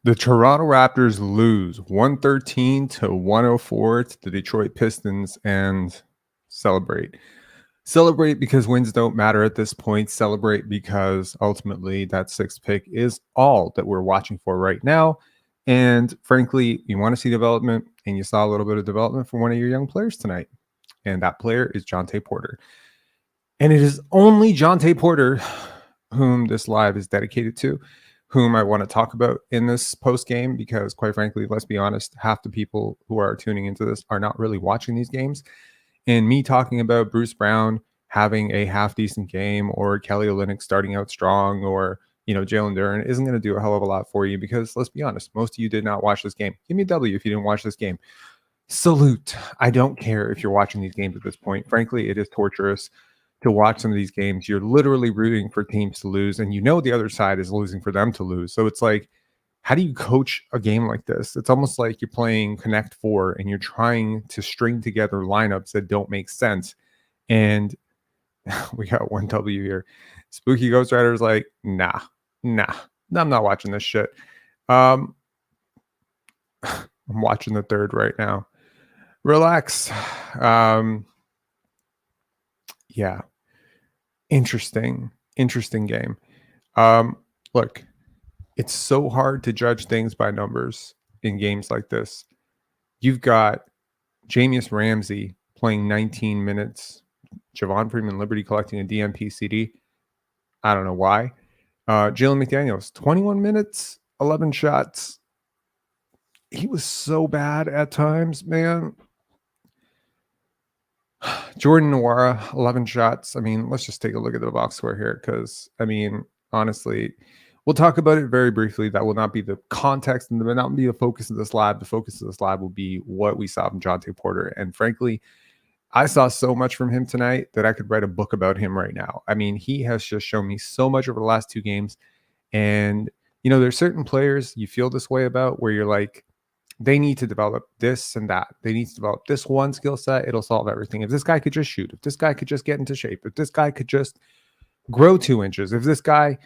The Toronto Raptors lose 113 to 104 to the Detroit Pistons and celebrate. Celebrate because wins don't matter at this point. Celebrate because ultimately that sixth pick is all that we're watching for right now. And frankly, you want to see development, and you saw a little bit of development from one of your young players tonight. And that player is Jontay Porter. And it is only Jontay Porter whom this live is dedicated to, whom I want to talk about in this post game, because quite frankly, let's be honest, half the people who are tuning into this are not really watching these games. And me talking about Bruce Brown having a half decent game, or Kelly Olynyk starting out strong, or Jalen Duren isn't going to do a hell of a lot for you, because let's be honest, most of you did not watch this game. Give me a W if you didn't watch this game. Salute. I don't care if you're watching these games at this point. Frankly, it is torturous to watch some of these games. You're literally rooting for teams to lose, and the other side is losing for them to lose. So it's like, how do you coach a game like this? It's almost like you're playing Connect Four and you're trying to string together lineups that don't make sense. And we got one W here. Spooky Ghost Rider is like, nah, I'm not watching this shit. I'm watching the third right now. Relax. Yeah. Interesting game. Look, it's so hard to judge things by numbers in games like this. You've got Jamius Ramsey playing 19 minutes, Javon Freeman Liberty collecting a DMP CD. I don't know why. Jalen McDaniels, 21 minutes, 11 shots. He was so bad at times, man. Jordan Nwora, 11 shots. I mean, let's just take a look at the box score here, because, honestly, we'll talk about it very briefly. That will not be the context, and will not be the focus of this lab. The focus of this lab will be what we saw from Jontay Porter. And frankly, I saw so much from him tonight that I could write a book about him right now. I mean, he has just shown me so much over the last two games. And, there's certain players you feel this way about, where you're like, they need to develop this and that. They need to develop this one skill set. It'll solve everything. If this guy could just shoot, if this guy could just get into shape, if this guy could just grow 2 inches, if this guy,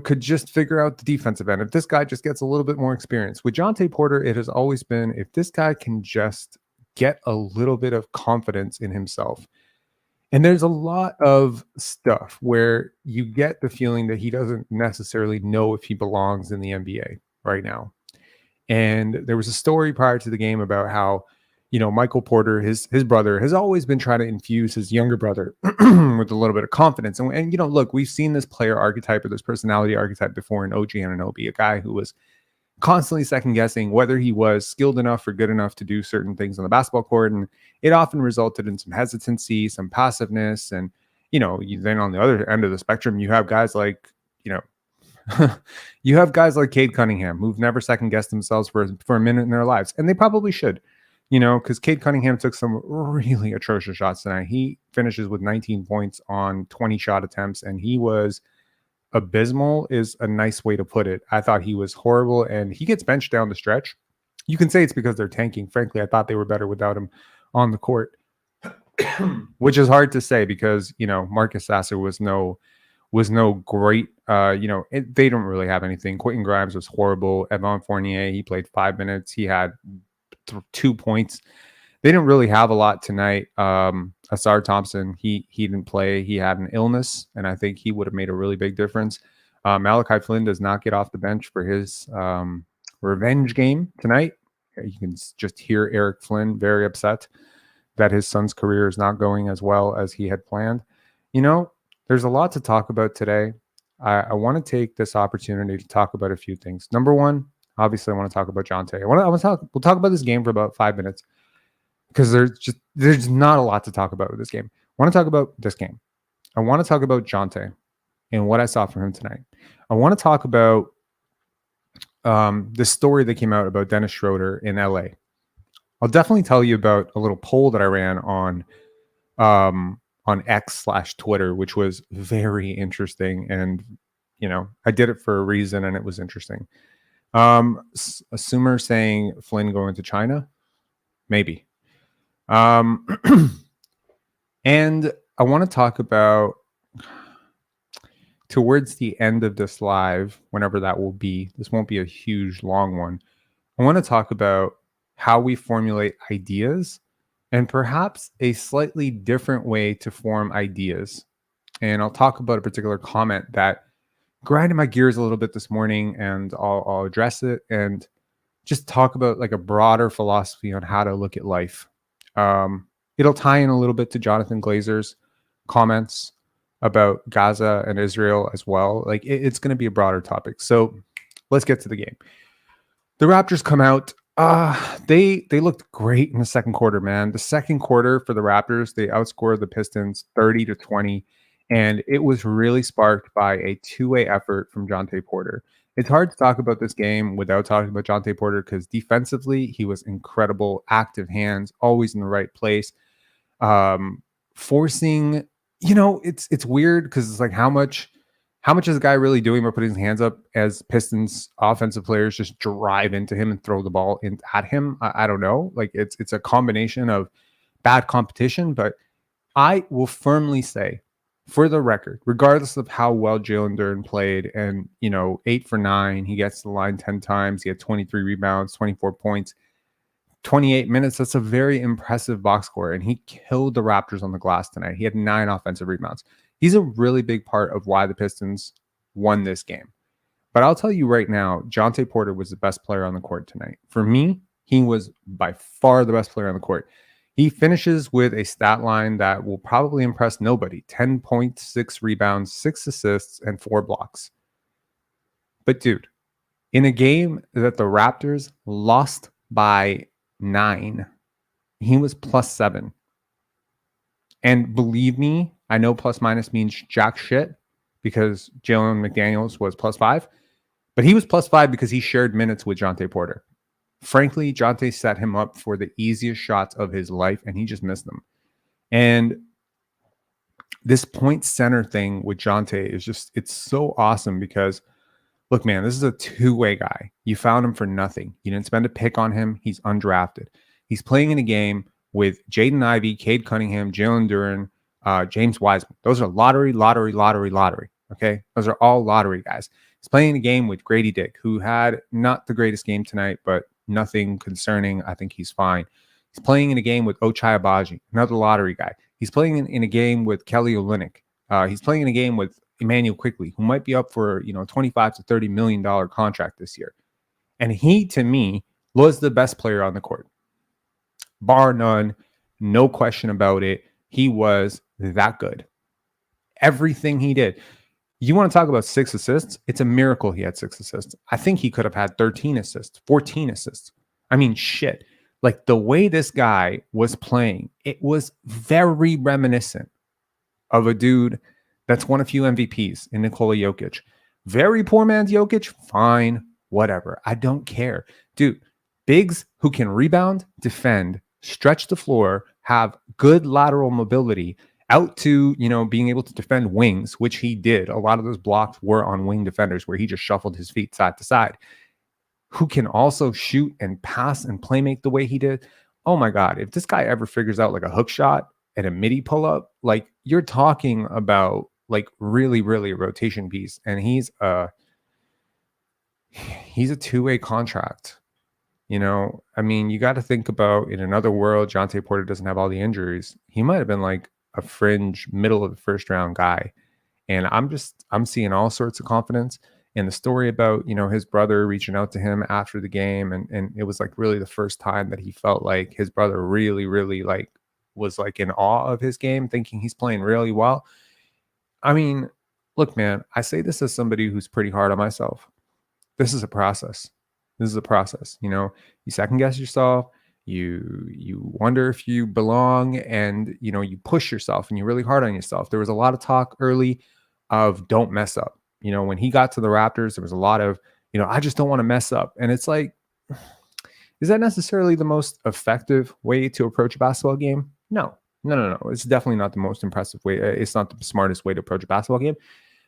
could just figure out the defensive end, if this guy just gets a little bit more experience. With Jontay Porter, it has always been, if this guy can just get a little bit of confidence in himself. And there's a lot of stuff where you get the feeling that he doesn't necessarily know if he belongs in the NBA right now. And there was a story prior to the game about how, Michael Porter, his brother, has always been trying to infuse his younger brother with a little bit of confidence. And look, we've seen this player archetype or this personality archetype before in OG Anunoby, a guy who was constantly second guessing whether he was skilled enough or good enough to do certain things on the basketball court. And it often resulted in some hesitancy, some passiveness. And, then on the other end of the spectrum, you have guys like, you have guys like Cade Cunningham who've never second guessed themselves for a minute in their lives. And they probably should, because Cade Cunningham took some really atrocious shots tonight. He finishes with 19 points on 20 shot attempts, and he was abysmal is a nice way to put it. I thought he was horrible, and he gets benched down the stretch. You can say it's because they're tanking. Frankly, I thought they were better without him on the court, which is hard to say because, Marcus Sasser was no great, they don't really have anything. Quentin Grimes was horrible. Evan Fournier, he played 5 minutes. He had 2 points. They didn't really have a lot tonight. Asar Thompson, he didn't play. He had an illness, and I think he would have made a really big difference. Malachi Flynn does not get off the bench for his revenge game tonight. You can just hear Eric Flynn very upset that his son's career is not going as well as he had planned. There's a lot to talk about today. I want to take this opportunity to talk about a few things. Number one, obviously, I want to talk about Jontay. We'll talk about this game for about 5 minutes because there's not a lot to talk about with this game. I want to talk about this game. I want to talk about Jontay and what I saw from him tonight. I want to talk about this story that came out about Dennis Schroder in LA. I'll definitely tell you about a little poll that I ran on X/Twitter, which was very interesting. And, I did it for a reason and it was interesting. Assumer saying Flynn going to China, maybe. And I want to talk about towards the end of this live, whenever that will be, this won't be a huge long one. I want to talk about how we formulate ideas and perhaps a slightly different way to form ideas. And I'll talk about a particular comment that grinded my gears a little bit this morning, and I'll address it and just talk about like a broader philosophy on how to look at life. It'll tie in a little bit to Jonathan Glazer's comments about Gaza and Israel as well. Like it's going to be a broader topic. So let's get to the game. The Raptors come out. They looked great in the second quarter, man. The second quarter for the Raptors, they outscored the Pistons 30-20, and it was really sparked by a two-way effort from Jontay Porter. It's hard to talk about this game without talking about Jontay Porter because defensively, he was incredible, active hands, always in the right place. Forcing, it's weird because it's like how much is the guy really doing by putting his hands up as Pistons offensive players just drive into him and throw the ball at him? I don't know. Like it's a combination of bad competition, but I will firmly say, for the record, regardless of how well Jalen Duren played, and 8 for 9, he gets to the line 10 times, he had 23 rebounds, 24 points, 28 minutes. That's a very impressive box score, and he killed the Raptors on the glass tonight. He had 9 offensive rebounds. He's a really big part of why the Pistons won this game. But I'll tell you right now, Jontay Porter was the best player on the court tonight. For me, he was by far the best player on the court. He finishes with a stat line that will probably impress nobody. 10.6 rebounds, 6 assists, and 4 blocks. But dude, in a game that the Raptors lost by 9, he was +7. And believe me, I know plus minus means jack shit because Jalen McDaniels was +5, but he was +5 because he shared minutes with Jontay Porter. Frankly, Jontay set him up for the easiest shots of his life, and he just missed them. And this point center thing with Jontay is just, it's so awesome because, look, man, this is a two-way guy. You found him for nothing. You didn't spend a pick on him. He's undrafted. He's playing in a game with Jaden Ivey, Cade Cunningham, Jalen Duren, James Wiseman. Those are lottery. Okay? Those are all lottery guys. He's playing a game with Grady Dick, who had not the greatest game tonight, but nothing concerning. I think he's fine. He's playing in a game with Ochai Agbaji, another lottery guy. He's playing in a game with Kelly Olynyk. He's playing in a game with Emmanuel Quickley, who might be up for $25 to $30 million contract this year. And he, to me, was the best player on the court. Bar none, no question about it. He was that good. Everything he did. You want to talk about 6 assists? It's a miracle he had 6 assists. I think he could have had 13 assists, 14 assists. I mean, shit. Like the way this guy was playing, it was very reminiscent of a dude that's won a few MVPs in Nikola Jokic. Very poor man's Jokic? Fine, whatever. I don't care. Dude, bigs who can rebound, defend, stretch the floor, have good lateral mobility, out to, being able to defend wings, which he did. A lot of those blocks were on wing defenders where he just shuffled his feet side to side, who can also shoot and pass and play make the way he did. Oh my God. If this guy ever figures out like a hook shot and a midi pull up, like you're talking about like really, really a rotation piece. And he's a two-way contract. You got to think about, in another world, Jontay Porter doesn't have all the injuries. He might have been like a fringe middle of the first round guy. And I'm seeing all sorts of confidence. And the story about, his brother reaching out to him after the game. And it was like really the first time that he felt like his brother really, really like was like in awe of his game, thinking he's playing really well. I mean, look, man, I say this as somebody who's pretty hard on myself. This is a process. You second guess yourself. You wonder if you belong, and you push yourself and you're really hard on yourself. There was a lot of talk early of don't mess up. When he got to the Raptors, there was a lot of, I just don't want to mess up. And it's like, is that necessarily the most effective way to approach a basketball game? No. It's definitely not the most impressive way. It's not the smartest way to approach a basketball game.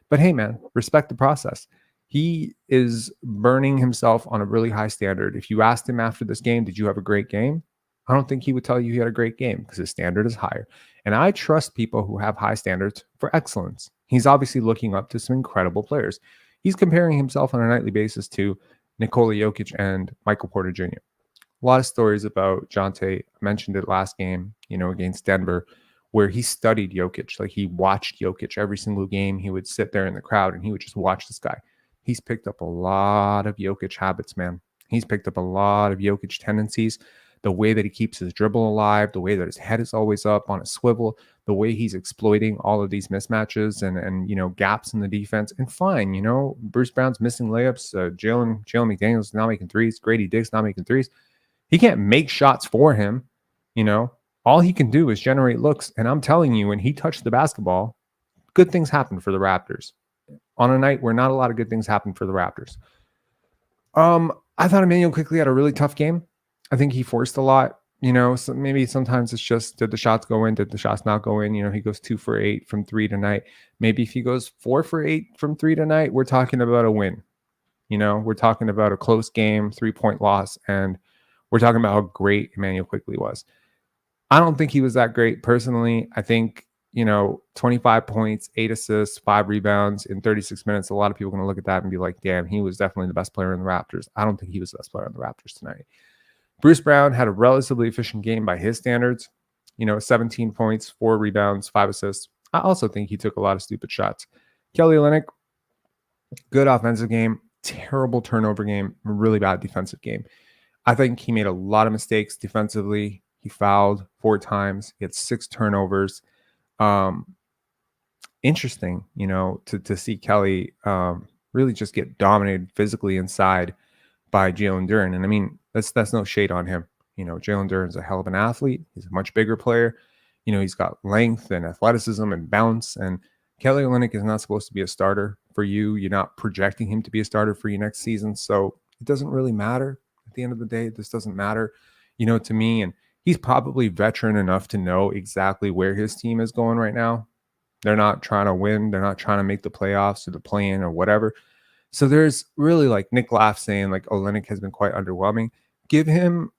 But hey, man, respect the process. He is burning himself on a really high standard. If you asked him after this game, did you have a great game? I don't think he would tell you he had a great game because his standard is higher. And I trust people who have high standards for excellence. He's obviously looking up to some incredible players. He's comparing himself on a nightly basis to Nikola Jokic and Michael Porter Jr. A lot of stories about Jontay. I mentioned it last game, against Denver, where he studied Jokic. Like, he watched Jokic every single game. He would sit there in the crowd and he would just watch this guy. He's picked up a lot of Jokic habits, man. He's picked up a lot of Jokic tendencies. The way that he keeps his dribble alive, the way that his head is always up on a swivel, the way he's exploiting all of these mismatches and gaps in the defense. And fine, Bruce Brown's missing layups. Jalen McDaniels not making threes. Grady Dick's not making threes. He can't make shots for him. All he can do is generate looks. And I'm telling you, when he touched the basketball, good things happen for the Raptors. On a night where not a lot of good things happen for the Raptors. I thought Emmanuel Quickley had a really tough game. I think he forced a lot. So maybe sometimes it's just, did the shots go in? Did the shots not go in? He goes 2 for 8 from 3 tonight. Maybe if he goes 4 for 8 from 3 tonight, we're talking about a win. We're talking about a close game, 3-point loss, and we're talking about how great Emmanuel Quickley was. I don't think he was that great personally. I think, 25 points, 8 assists, 5 rebounds in 36 minutes. A lot of people are going to look at that and be like, damn, he was definitely the best player in the Raptors. I don't think he was the best player in the Raptors tonight. Bruce Brown had a relatively efficient game by his standards. 17 points, 4 rebounds, 5 assists. I also think he took a lot of stupid shots. Kelly Olynyk, good offensive game, terrible turnover game, really bad defensive game. I think he made a lot of mistakes defensively. He fouled 4 times. He had 6 turnovers. Interesting, to see Kelly really just get dominated physically inside by Jalen Duren. And I mean, that's no shade on him. Jalen Duren's a hell of an athlete. He's a much bigger player. He's got length and athleticism and bounce. And Kelly Olynyk is not supposed to be a starter for you. You're not projecting him to be a starter for you next season. So it doesn't really matter. At the end of the day, this doesn't matter, to me. And he's probably veteran enough to know exactly where his team is going right now. They're not trying to win. They're not trying to make the playoffs or the play-in or whatever. So there's really, like Nick Laff saying, like, Olynyk has been quite underwhelming. Give him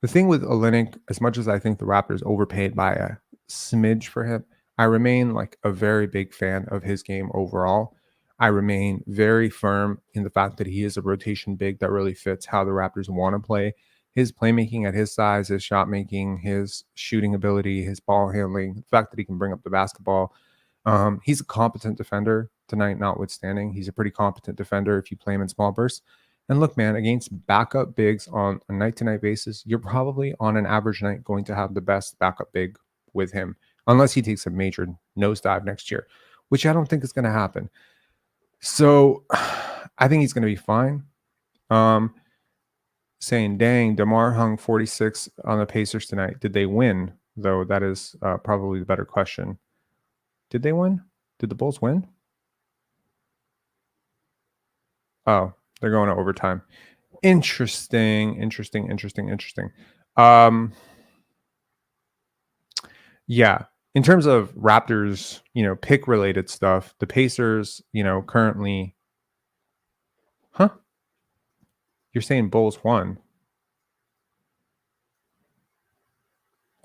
the thing with Olynyk, as much as I think the Raptors overpaid by a smidge for him, I remain like a very big fan of his game overall. I remain very firm in the fact that he is a rotation big that really fits how the Raptors want to play. His playmaking at his size, his shot making, his shooting ability, his ball handling, the fact that he can bring up the basketball. He's a competent defender tonight, notwithstanding. He's a pretty competent defender if you play him in small bursts. And look, man, against backup bigs on a night-to-night basis, you're probably on an average night going to have the best backup big with him, unless he takes a major nosedive next year, which I don't think is going to happen. So I think he's going to be fine. Saying, dang, DeMar hung 46 on the Pacers tonight. Did they win? Though that is probably the better question. Did they win? Did the Bulls win? Oh, they're going to overtime. Interesting. Yeah. In terms of Raptors, pick related stuff, the Pacers, currently. Huh? You're saying Bulls won?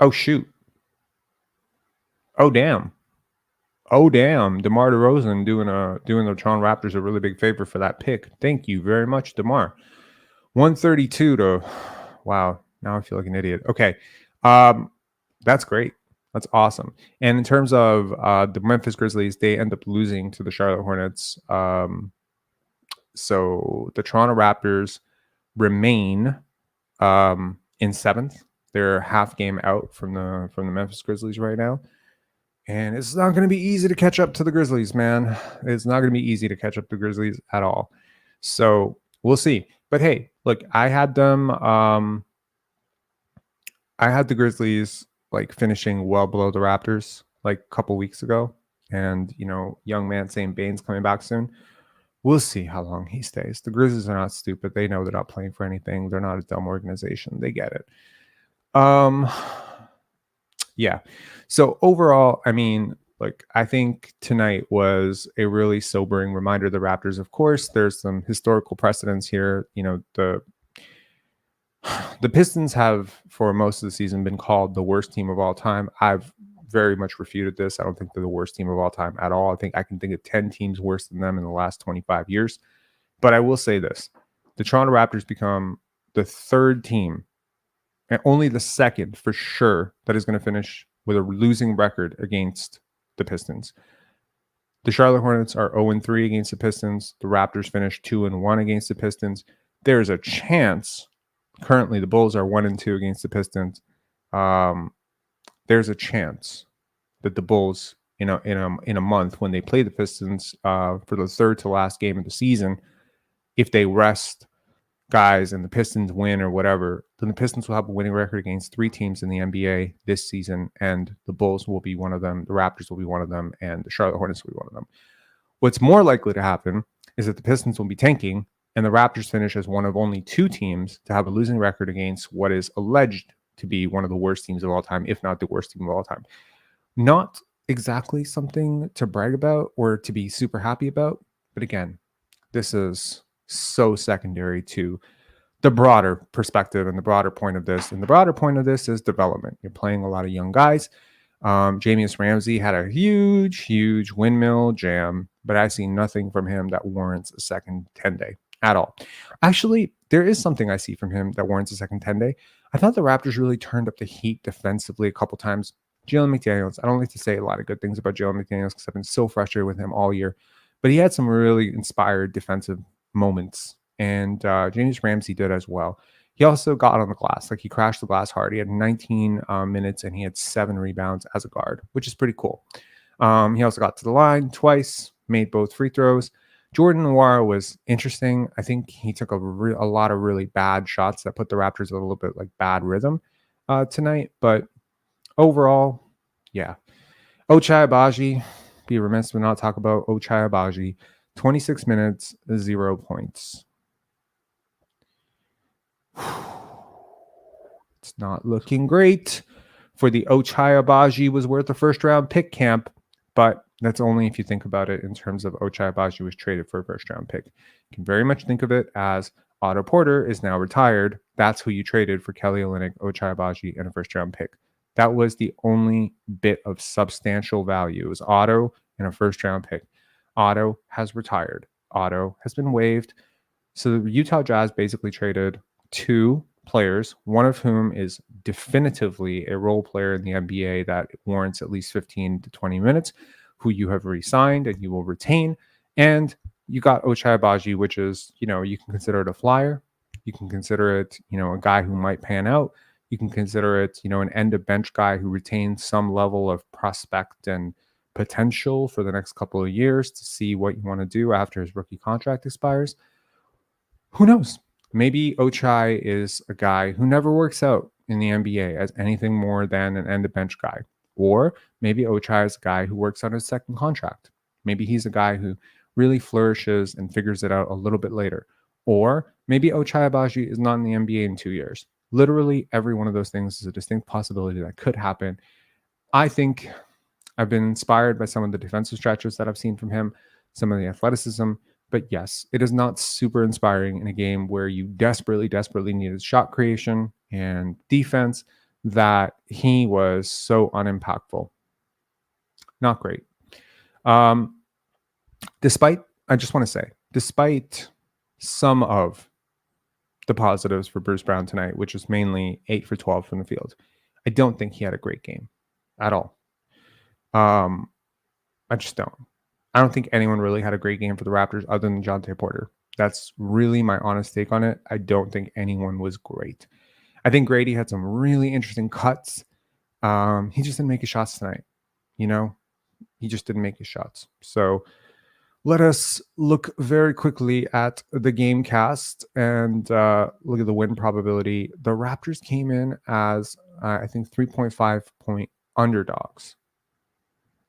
Oh, shoot. Oh, damn. DeMar DeRozan doing the Toronto Raptors a really big favor for that pick. Thank you very much, DeMar. 132 to, wow, now I feel like an idiot. Okay. That's great. That's awesome. And in terms of the Memphis Grizzlies, they end up losing to the Charlotte Hornets. So the Toronto Raptors remain in 7th. They're half game out from the Memphis Grizzlies right now. And it's not going to be easy to catch up to the Grizzlies, man. It's not going to be easy to catch up to the Grizzlies at all. So we'll see. But hey, look, I had them. I had the Grizzlies like finishing well below the Raptors like a couple weeks ago. And, young man saying Bane's coming back soon. We'll see how long he stays. The Grizzlies are not stupid. They know they're not playing for anything. They're not a dumb organization. They get it. Yeah. So overall, I mean, like, I think tonight was a really sobering reminder of the Raptors. Of course, there's some historical precedents here. The Pistons have, for most of the season, been called the worst team of all time. I've very much refuted this. I don't think they're the worst team of all time at all. I think I can think of 10 teams worse than them in the last 25 years. But I will say this. The Toronto Raptors become the third team and only the second for sure that is going to finish with a losing record against the Pistons. The Charlotte Hornets are 0-3 against the Pistons. The Raptors finished 2-1 against the Pistons. There's a chance. Currently, the Bulls are 1-2 against the Pistons. There's a chance that the Bulls, in a month when they play the Pistons for the third to last game of the season, if they rest guys and the Pistons win or whatever, then the Pistons will have a winning record against 3 teams in the NBA this season, and the Bulls will be one of them, the Raptors will be one of them, and the Charlotte Hornets will be one of them. What's more likely to happen is that the Pistons will be tanking, and the Raptors finish as one of only 2 teams to have a losing record against what is alleged to be one of the worst teams of all time, if not the worst team of all time. Not exactly something to brag about or to be super happy about, but again, this is so secondary to the broader perspective and the broader point of this. And the broader point of this is development. You're playing a lot of young guys. Jamius Ramsey had a huge windmill jam, but I see nothing from him that warrants a second 10-day at all. Actually, there is something I see from him that warrants a second 10-day. I thought the Raptors really turned up the heat defensively a couple times. Jalen McDaniels, I don't like to say a lot of good things about Jalen McDaniels because I've been so frustrated with him all year, but he had some really inspired defensive moments, and James Ramsey did as well. He also got on the glass, like he crashed the glass hard. He had 19 minutes and he had 7 rebounds as a guard, which is pretty cool. He also got to the line twice, made both free throws. Jordan Nwora was interesting. I think he took a lot of really bad shots that put the Raptors in a little bit like bad rhythm tonight, but overall, yeah. Ochai Agbaji, be remiss to not talk about Ochai Agbaji. 26 minutes, 0 points. It's not looking great for the Ochai Agbaji was worth a first round pick camp, but that's only if you think about it in terms of Ochai Agbaji was traded for a first round pick. You can very much think of it as Otto Porter is now retired. That's who you traded for Kelly Olynyk, Ochai Agbaji, and a first round pick. That was the only bit of substantial value. It was Otto and a first round pick. Otto has retired. Otto has been waived. So the Utah Jazz basically traded 2 players, one of whom is definitively a role player in the NBA that warrants at least 15 to 20 minutes, who you have re-signed and you will retain. And you got Ochai Agbaji, which is, you can consider it a flyer. You can consider it, a guy who might pan out. You can consider it, an end of bench guy who retains some level of prospect and potential for the next couple of years to see what you want to do after his rookie contract expires. Who knows? Maybe Ochai is a guy who never works out in the NBA as anything more than an end of bench guy. Or maybe Ochai is a guy who works on his second contract. Maybe he's a guy who really flourishes and figures it out a little bit later. Or maybe Ochai Agbaji is not in the NBA in 2 years. Literally every one of those things is a distinct possibility that could happen. I think I've been inspired by some of the defensive stretches that I've seen from him, some of the athleticism. But yes, it is not super inspiring in a game where you desperately needed shot creation and defense that he was so unimpactful. Not great. Despite some of the positives for Bruce Brown tonight, which is mainly 8 for 12 from the field, I don't think he had a great game at all. I just don't. I don't think anyone really had a great game for the Raptors other than Jontay Porter. That's really my honest take on it. I don't think anyone was great. I think Grady had some really interesting cuts. He just didn't make his shots tonight. He just didn't make his shots. So let us look very quickly at the game cast and look at the win probability. The Raptors came in as, I think, 3.5 point underdogs.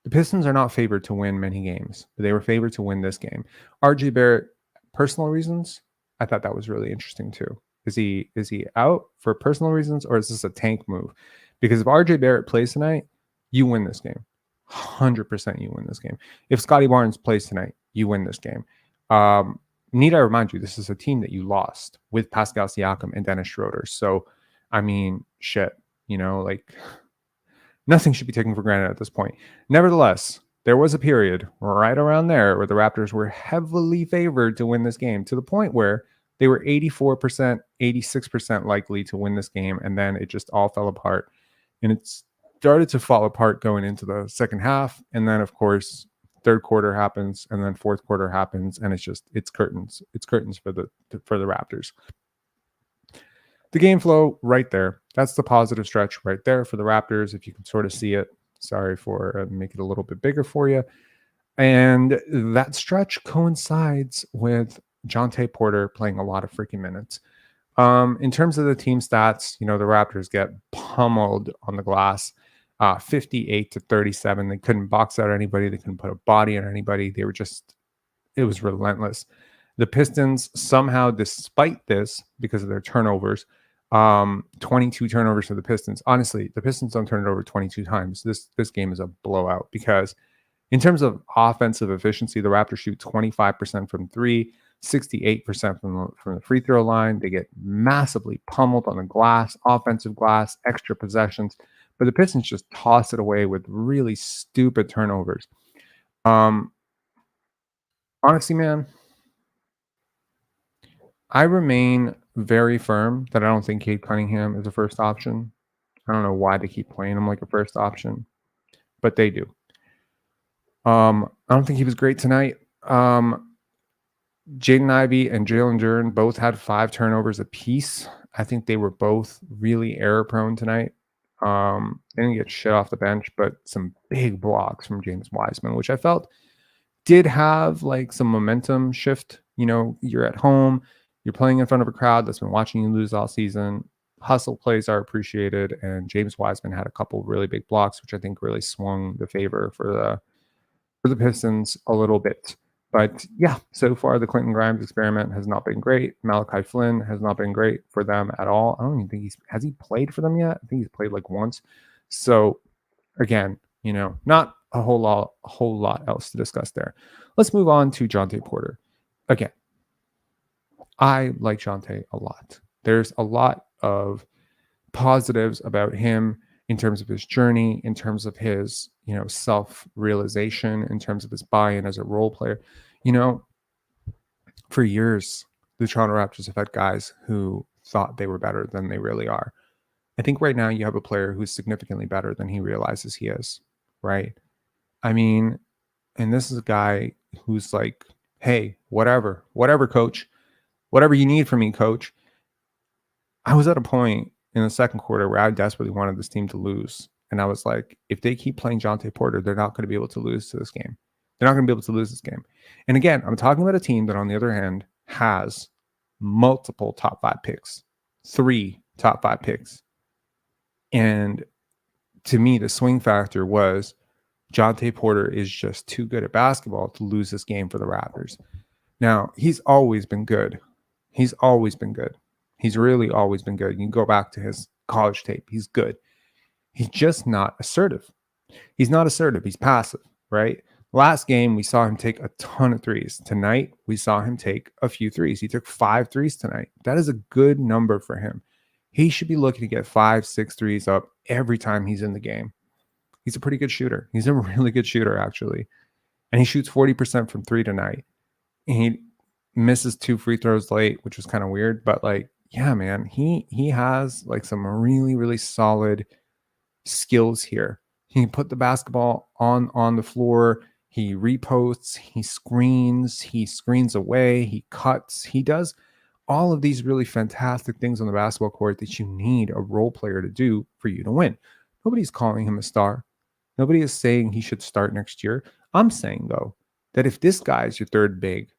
The Pistons are not favored to win many games, but they were favored to win this game. RJ Barrett, personal reasons, I thought that was really interesting too. Is he out for personal reasons, or is this a tank move? Because if RJ Barrett plays tonight, you win this game. 100% you win this game. If Scotty Barnes plays tonight, you win this game. Need I remind you, this is a team that you lost with Pascal Siakam and Dennis Schroder. So, I mean, shit, Nothing should be taken for granted at this point. Nevertheless, there was a period right around there where the Raptors were heavily favored to win this game, to the point where they were 84%, 86% likely to win this game, and then it just all fell apart. And it started to fall apart going into the second half, and then, of course, third quarter happens, and then fourth quarter happens, and it's curtains. It's curtains for the Raptors. The game flow right there. That's the positive stretch right there for the Raptors, if you can sort of see it. Sorry for make it a little bit bigger for you. And that stretch coincides with Jontay Porter playing a lot of freaking minutes. In terms of the team stats, the Raptors get pummeled on the glass, 58-37. They couldn't box out anybody. They couldn't put a body on anybody. They were it was relentless. The Pistons somehow, despite this, because of their turnovers, 22 turnovers for the Pistons. Honestly, the Pistons don't turn it over 22 times. This game is a blowout, because in terms of offensive efficiency, the Raptors shoot 25% from three, 68% from the free throw line. They get massively pummeled on the glass, offensive glass, extra possessions, but the Pistons just toss it away with really stupid turnovers. Honestly, man, I remain very firm that I don't think Cade Cunningham is a first option. I don't know why they keep playing him like a first option, but they do. I don't think he was great tonight. Jaden Ivey and Jalen Duren both had 5 turnovers apiece. I think they were both really error prone tonight. They didn't get shit off the bench, but some big blocks from James Wiseman, which I felt did have like some momentum shift. You're at home, you're playing in front of a crowd that's been watching you lose all season. Hustle plays are appreciated, and James Wiseman had a couple really big blocks, which I think really swung the favor for the Pistons a little bit. But yeah, so far the Quentin Grimes experiment has not been great. Malachi Flynn has not been great for them at all. I don't even think has he played for them yet? I think he's played like once. So again, not a whole lot else to discuss there. Let's move on to Jontay Porter. Again, I like Jontay a lot. There's a lot of positives about him in terms of his journey, in terms of his, self-realization, in terms of his buy-in as a role player. For years, the Toronto Raptors have had guys who thought they were better than they really are. I think right now you have a player who's significantly better than he realizes he is, right? I mean, and this is a guy who's like, hey, whatever, coach, whatever you need from me, coach. I was at a point in the second quarter where I desperately wanted this team to lose. And I was like, if they keep playing Jontay Porter, they're not going to be able to lose to this game. They're not going to be able to lose this game. And again, I'm talking about a team that, on the other hand, has multiple top 5 picks, 3 top 5 picks. And to me, the swing factor was Jontay Porter is just too good at basketball to lose this game for the Raptors. Now, he's always been good. He's always been good. He's really always been good. You can go back to his college tape. He's good. He's just not assertive. He's not assertive. He's passive, right? Last game, we saw him take a ton of threes. Tonight, we saw him take a few threes. He took 5 threes tonight. That is a good number for him. He should be looking to get 5, 6 threes up every time he's in the game. He's a pretty good shooter. He's a really good shooter, actually. And he shoots 40% from 3 tonight. He misses 2 free throws late, which was kind of weird. But yeah, man, he has some really, really solid skills here. He can put the basketball on the floor. He reposts, he screens away, he cuts. He does all of these really fantastic things on the basketball court that you need a role player to do for you to win. Nobody's calling him a star. Nobody is saying he should start next year. I'm saying, though, that if this guy is your third big,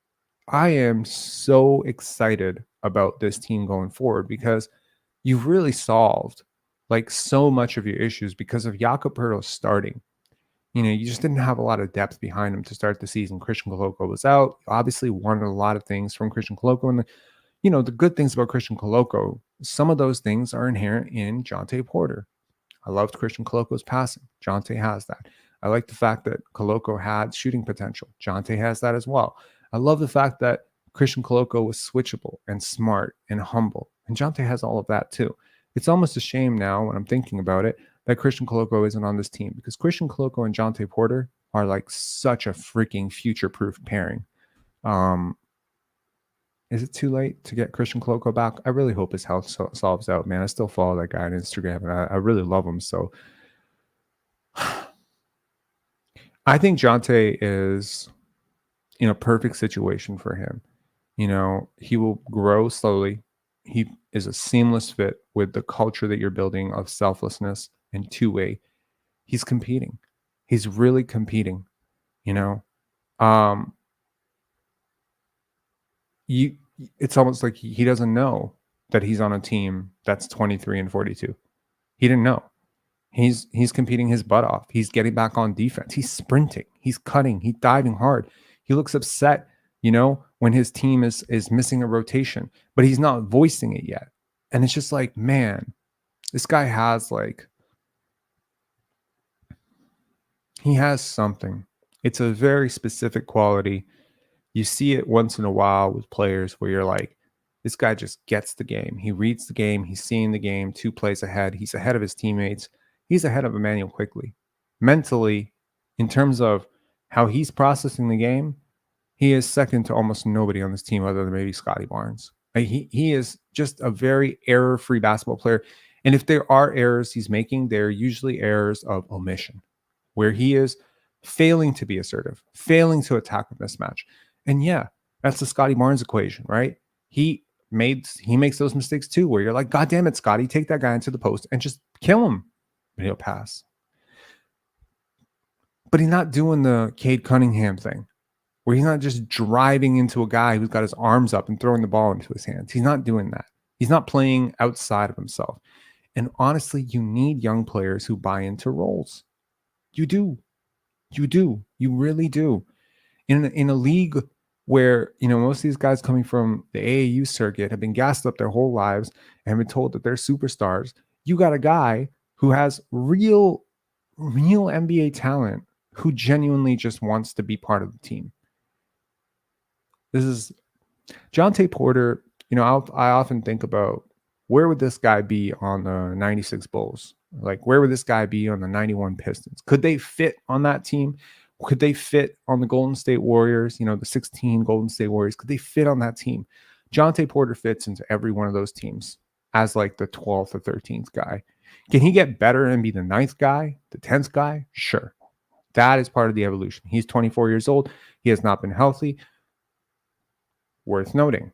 I am so excited about this team going forward, because you've really solved so much of your issues because of Jakob Poeltl starting. You just didn't have a lot of depth behind him to start the season. Christian Koloko was out. Obviously wanted a lot of things from Christian Koloko. And the good things about Christian Koloko, some of those things are inherent in Jontay Porter. I loved Christian Koloko's passing. Jontay has that. I like the fact that Koloko had shooting potential. Jontay has that as well. I love the fact that Christian Koloko was switchable and smart and humble. And Jontay has all of that too. It's almost a shame now when I'm thinking about it that Christian Koloko isn't on this team, because Christian Koloko and Jontay Porter are like such a freaking future-proof pairing. Is it too late to get Christian Koloko back? I really hope his health solves out, man. I still follow that guy on Instagram, and I really love him. So I think Jontay is in a perfect situation for him. You know, he will grow slowly. He is a seamless fit with the culture that you're building of selflessness and two-way. He's competing. He's really competing, you know. It's almost like he doesn't know that he's on a team that's 23 and 42. He didn't know. He's competing his butt off. He's getting back on defense. He's sprinting. He's cutting. He's diving hard. He looks upset, you know, when his team is missing a rotation, but he's not voicing it yet. And it's just like, man, this guy has he has something. It's a very specific quality. You see it once in a while with players where you're like, this guy just gets the game. He reads the game. He's seeing the game 2 plays ahead. He's ahead of his teammates. He's ahead of Emmanuel quickly. Mentally, in terms of how he's processing the game, he is second to almost nobody on this team other than maybe Scotty Barnes. Like he is just a very error-free basketball player. And if there are errors he's making, they're usually errors of omission, where he is failing to be assertive, failing to attack a mismatch. And yeah, that's the Scotty Barnes equation, right? He makes those mistakes too, where you're like, God damn it, Scotty, take that guy into the post and just kill him. And he'll pass. But he's not doing the Cade Cunningham thing, where he's not just driving into a guy who's got his arms up and throwing the ball into his hands. He's not doing that. He's not playing outside of himself. And honestly, you need young players who buy into roles. You do. You do. You really do. In a league where, you know, most of these guys coming from the AAU circuit have been gassed up their whole lives and been told that they're superstars, you got a guy who has real NBA talent who genuinely just wants to be part of the team. This is Jontay Porter. You know, I often think about, where would this guy be on the 96 Bulls? Like, where would this guy be on the 91 Pistons? Could they fit on that team? Could they fit on the Golden State Warriors? You know, the 16 Golden State Warriors. Could they fit on that team? Jontay Porter fits into every one of those teams as like the 12th or 13th guy. Can he get better and be the 9th guy, the 10th guy? Sure. That is part of the evolution. He's 24 years old. He has not been healthy. Worth noting.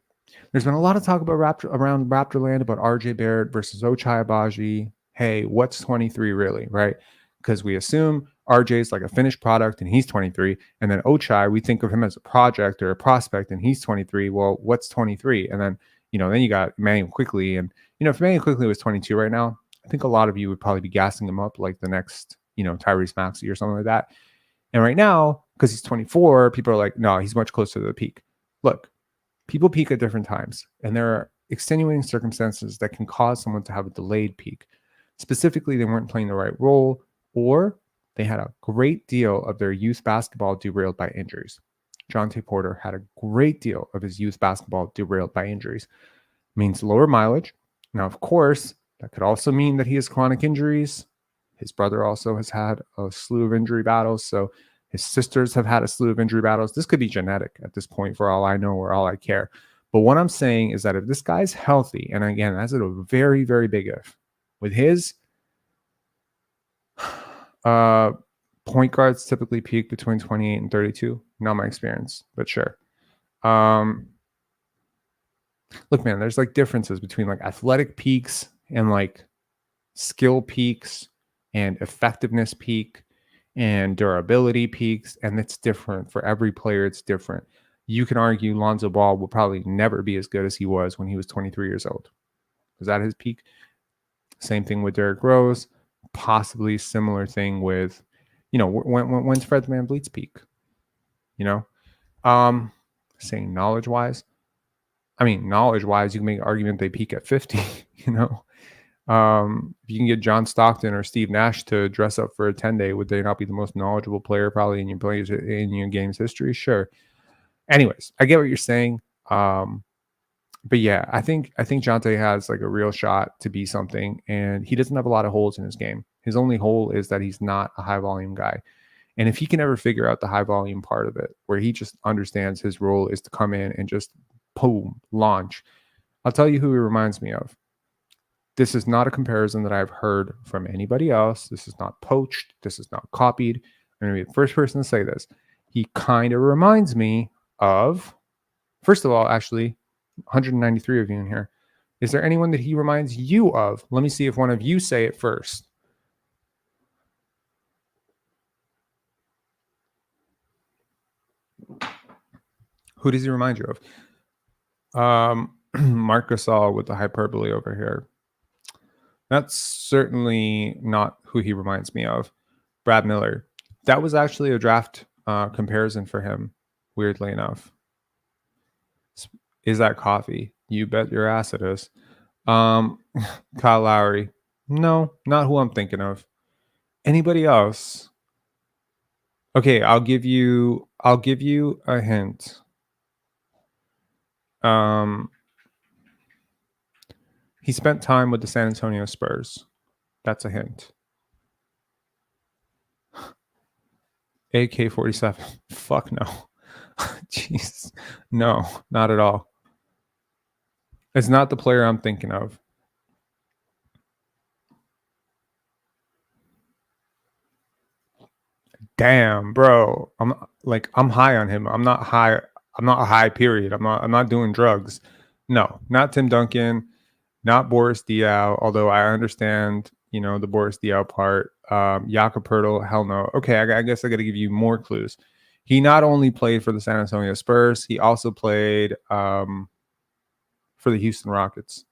There's been a lot of talk about around Raptorland about RJ Barrett versus Ochai Agbaji. Hey, what's 23 really, right? Because we assume RJ is like a finished product and he's 23. And then Ochai, we think of him as a project or a prospect and he's 23. Well, what's 23? And then, you know, then you got Emmanuel Quickley. And, you know, if Emmanuel Quickley was 22 right now, I think a lot of you would probably be gassing him up like the next, you know, Tyrese Maxey or something like that. And right now, because he's 24, people are like, no, he's much closer to the peak. Look, people peak at different times, and there are extenuating circumstances that can cause someone to have a delayed peak. Specifically, they weren't playing the right role, or they had a great deal of their youth basketball derailed by injuries. Jontay Porter had a great deal of his youth basketball derailed by injuries. Means lower mileage. Now, of course, that could also mean that he has chronic injuries. His brother also has had a slew of injury battles, so his sisters have had a slew of injury battles. This could be genetic at this point, for all I know or all I care. But what I'm saying is that if this guy's healthy, and again, that's a very, very big if, with his point guards typically peak between 28 and 32. Not my experience, but sure. Look, man, there's like differences between like athletic peaks and like skill peaks and effectiveness peak and durability peaks, and it's different for every player. It's different. You can argue Lonzo Ball will probably never be as good as he was when he was 23 years old. Was that his peak? Same thing with Derrick Rose. Possibly similar thing with, you know, when's Fred VanVleet's peak? You know, saying knowledge-wise. I mean, knowledge-wise, you can make an argument they peak at 50. You know. If you can get John Stockton or Steve Nash to dress up for a 10-day, would they not be the most knowledgeable player probably in your game's history? Sure. Anyways, I get what you're saying. But yeah, I think Jontay has like a real shot to be something, and he doesn't have a lot of holes in his game. His only hole is that he's not a high volume guy. And if he can ever figure out the high volume part of it, where he just understands his role is to come in and just boom, launch. I'll tell you who he reminds me of. This is not a comparison that I've heard from anybody else. This is not poached. This is not copied. I'm going to be the first person to say this. He kind of reminds me of, first of all, actually, 193 of you in here. Is there anyone that he reminds you of? Let me see if one of you say it first. Who does he remind you of? Marc Gasol with the hyperbole over here. That's certainly not who he reminds me of. Brad Miller. That was actually a draft comparison for him, weirdly enough. Is that coffee? You bet your ass it is. Kyle Lowry. No, not who I'm thinking of. Anybody else? Okay, I'll give you a hint. He spent time with the San Antonio Spurs. That's a hint. AK-47. Fuck no. Jeez. No, not at all. It's not the player I'm thinking of. Damn, bro. I'm high on him. I'm not high. I'm not a high period. I'm not doing drugs. No, not Tim Duncan, not Boris Diaw, although I understand, the Boris Diaw part. Jakob Poeltl, hell no. Okay, I guess I got to give you more clues. He not only played for the San Antonio Spurs, he also played for the Houston Rockets.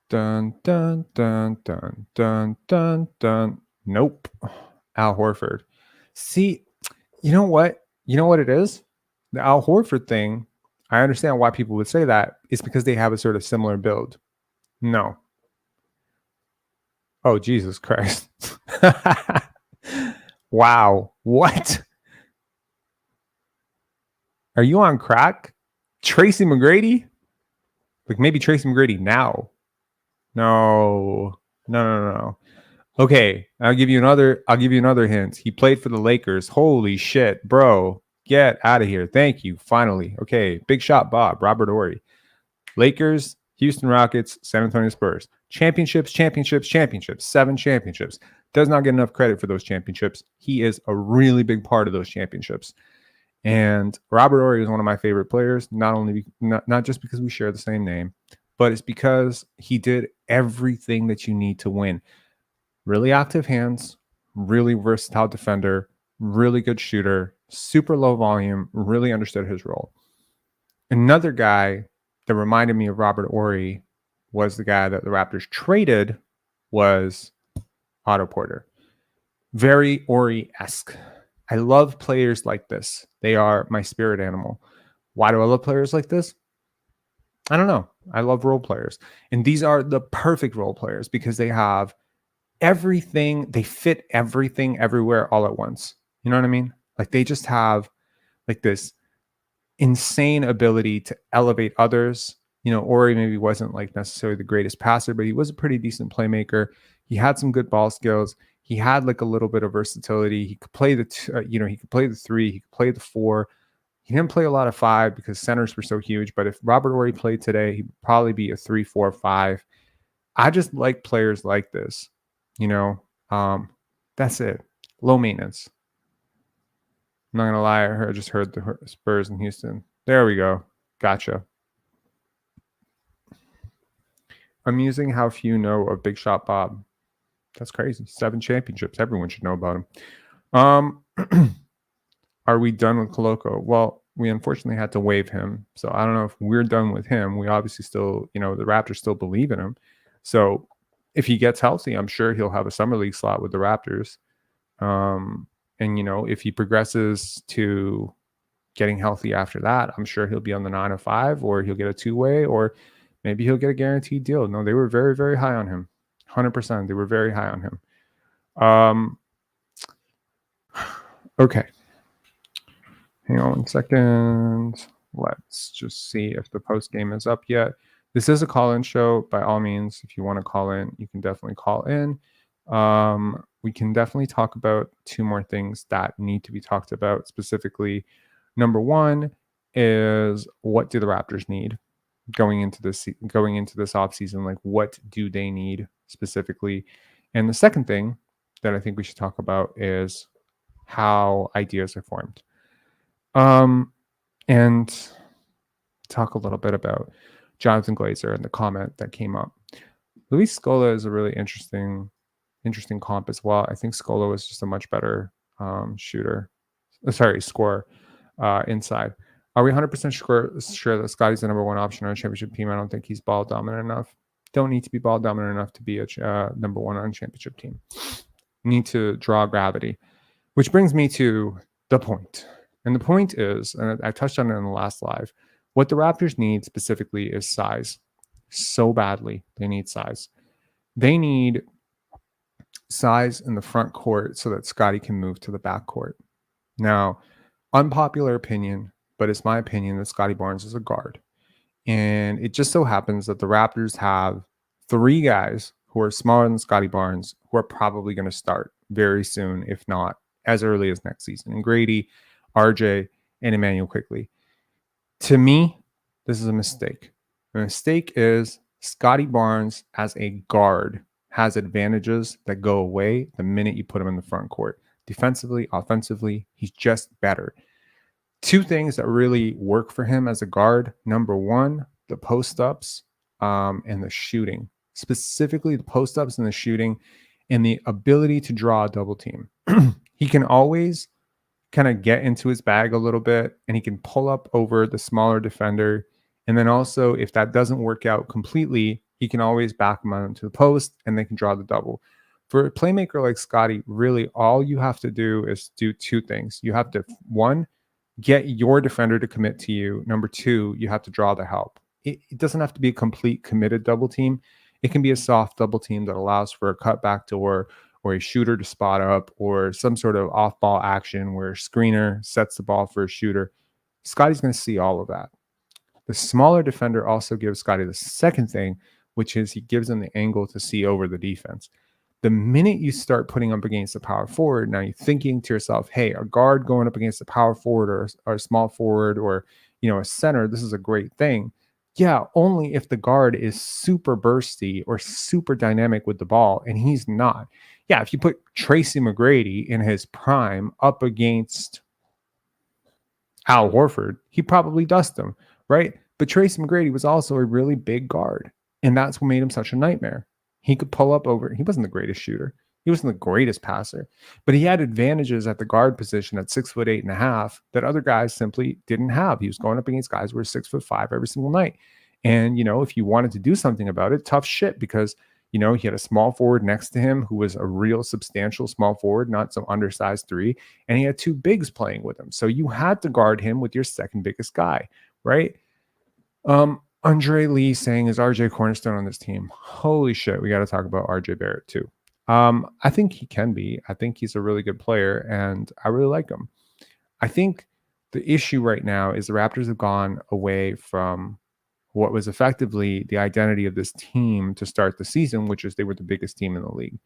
Dun, dun, dun, dun, dun, dun, dun. Nope. Al Horford. See, you know what? You know what it is? The Al Horford thing, I understand why people would say that. It's because they have a sort of similar build. No. Oh, Jesus Christ. Wow. What? Are you on crack? Tracy McGrady? Like maybe Tracy McGrady now. No. Okay, I'll give you another hint. He played for the Lakers. Holy shit, bro. Get out of here. Thank you. Finally. Okay, big shot Bob, Robert Horry. Lakers, Houston Rockets, San Antonio Spurs. Championships. 7 championships. Does not get enough credit for those championships. He is a really big part of those championships. And Robert Horry is one of my favorite players, not just because we share the same name, but it's because he did everything that you need to win. Really active hands, really versatile defender, really good shooter, super low volume, really understood his role. Another guy that reminded me of Robert Horry was the guy that the Raptors traded was Otto Porter. Very Horry-esque. I love players like this. They are my spirit animal. Why do I love players like this? I don't know. I love role players. And these are the perfect role players because they have everything. They fit everything everywhere all at once. You know what I mean? Like they just have like this insane ability to elevate others. Horry maybe wasn't like necessarily the greatest passer, but he was a pretty decent playmaker. He had some good ball skills. He had like a little bit of versatility. He could play he could play the 3, he could play the 4. He didn't play a lot of 5 because centers were so huge. But if Robert Horry played today, he'd probably be a 3, 4, 5. I just like players like this. That's it. Low maintenance. I'm not gonna lie. I just heard the Spurs in Houston. There we go. Gotcha. Amusing how few know of Big Shot Bob. That's crazy. 7 championships. Everyone should know about him. Are we done with Koloko? Well, we unfortunately had to waive him. So I don't know if we're done with him. We obviously still, the Raptors still believe in him. So if he gets healthy, I'm sure he'll have a summer league slot with the Raptors. And, if he progresses to getting healthy after that, I'm sure he'll be on the 905 or he'll get a 2-way or maybe he'll get a guaranteed deal. No, they were very, very high on him. 100%. They were very high on him. Okay. Hang on 1 second. Let's just see if the post game is up yet. This is a call-in show. By all means, if you want to call in, you can definitely call in. We can definitely talk about two more things that need to be talked about specifically. Number one is, what do the Raptors need going into this offseason? Like, what do they need specifically? And the second thing that I think we should talk about is how ideas are formed. And talk a little bit about Jonathan Glazer and the comment that came up. Luis Scola is a really interesting comp as well. I think Scola was just a much better scorer inside. Are we 100% sure that Scotty's the number one option on a championship team? I don't think he's ball dominant enough. Don't need to be ball dominant enough to be a number one on a championship team. Need to draw gravity, which brings me to the point. And the point is, and I touched on it in the last live, what the Raptors need specifically is size. So badly, they need size. They need size in the front court so that Scotty can move to the back court. Now, unpopular opinion, but it's my opinion that Scotty Barnes is a guard. And it just so happens that the Raptors have three guys who are smaller than Scotty Barnes who are probably going to start very soon, if not as early as next season. And Grady, RJ, and Emmanuel Quickley. To me, this is a mistake. The mistake is Scotty Barnes as a guard has advantages that go away the minute you put him in the front court. Defensively, offensively, he's just better. Two things that really work for him as a guard. Number one, the post-ups and the shooting. Specifically, the post-ups and the shooting and the ability to draw a double team. He can always kind of get into his bag a little bit, and he can pull up over the smaller defender. And then also, if that doesn't work out completely, he can always back him onto the post, and they can draw the double. For a playmaker like Scotty, really all you have to do is do two things. You have to, one, get your defender to commit to you. Number two, you have to draw the help. It doesn't have to be a complete committed double team. It can be a soft double team that allows for a cutback door or a shooter to spot up or some sort of off-ball action where a screener sets the ball for a shooter. Scotty's going to see all of that. The smaller defender also gives Scotty the second thing, which is he gives him the angle to see over the defense. The minute you start putting up against a power forward, now you're thinking to yourself, hey, a guard going up against a power forward or a small forward or, a center, this is a great thing. Yeah, only if the guard is super bursty or super dynamic with the ball, and he's not. Yeah, if you put Tracy McGrady in his prime up against Al Horford, he probably dust him, right? But Tracy McGrady was also a really big guard, and that's what made him such a nightmare. He could pull up over. He wasn't the greatest shooter. He wasn't the greatest passer, but he had advantages at the guard position at 6'8.5" that other guys simply didn't have. He was going up against guys who were 6'5" every single night. And, if you wanted to do something about it, tough shit, because, he had a small forward next to him who was a real substantial small forward, not some undersized three. And he had two bigs playing with him. So you had to guard him with your second biggest guy, right? Andre Lee saying, is RJ cornerstone on this team? Holy shit, we got to talk about RJ Barrett too. I think he can be. I think he's a really good player, and I really like him. I think the issue right now is the Raptors have gone away from what was effectively the identity of this team to start the season, which is they were the biggest team in the league.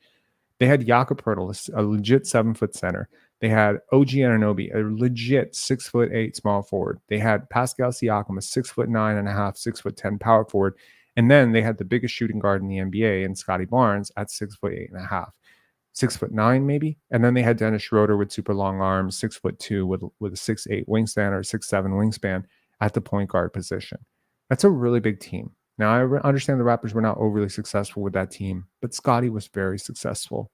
They had Jakob Poeltl, a legit 7-foot center. They had OG Anunoby, a legit 6'8" small forward. They had Pascal Siakam, a 6'9.5", 6'10" power forward. And then they had the biggest shooting guard in the NBA in Scotty Barnes at 6'8.5", 6'9" maybe. And then they had Dennis Schroder with super long arms, 6'2" with a 6'8" wingspan or 6'7" wingspan at the point guard position. That's a really big team. Now, I understand the Raptors were not overly successful with that team, but Scotty was very successful.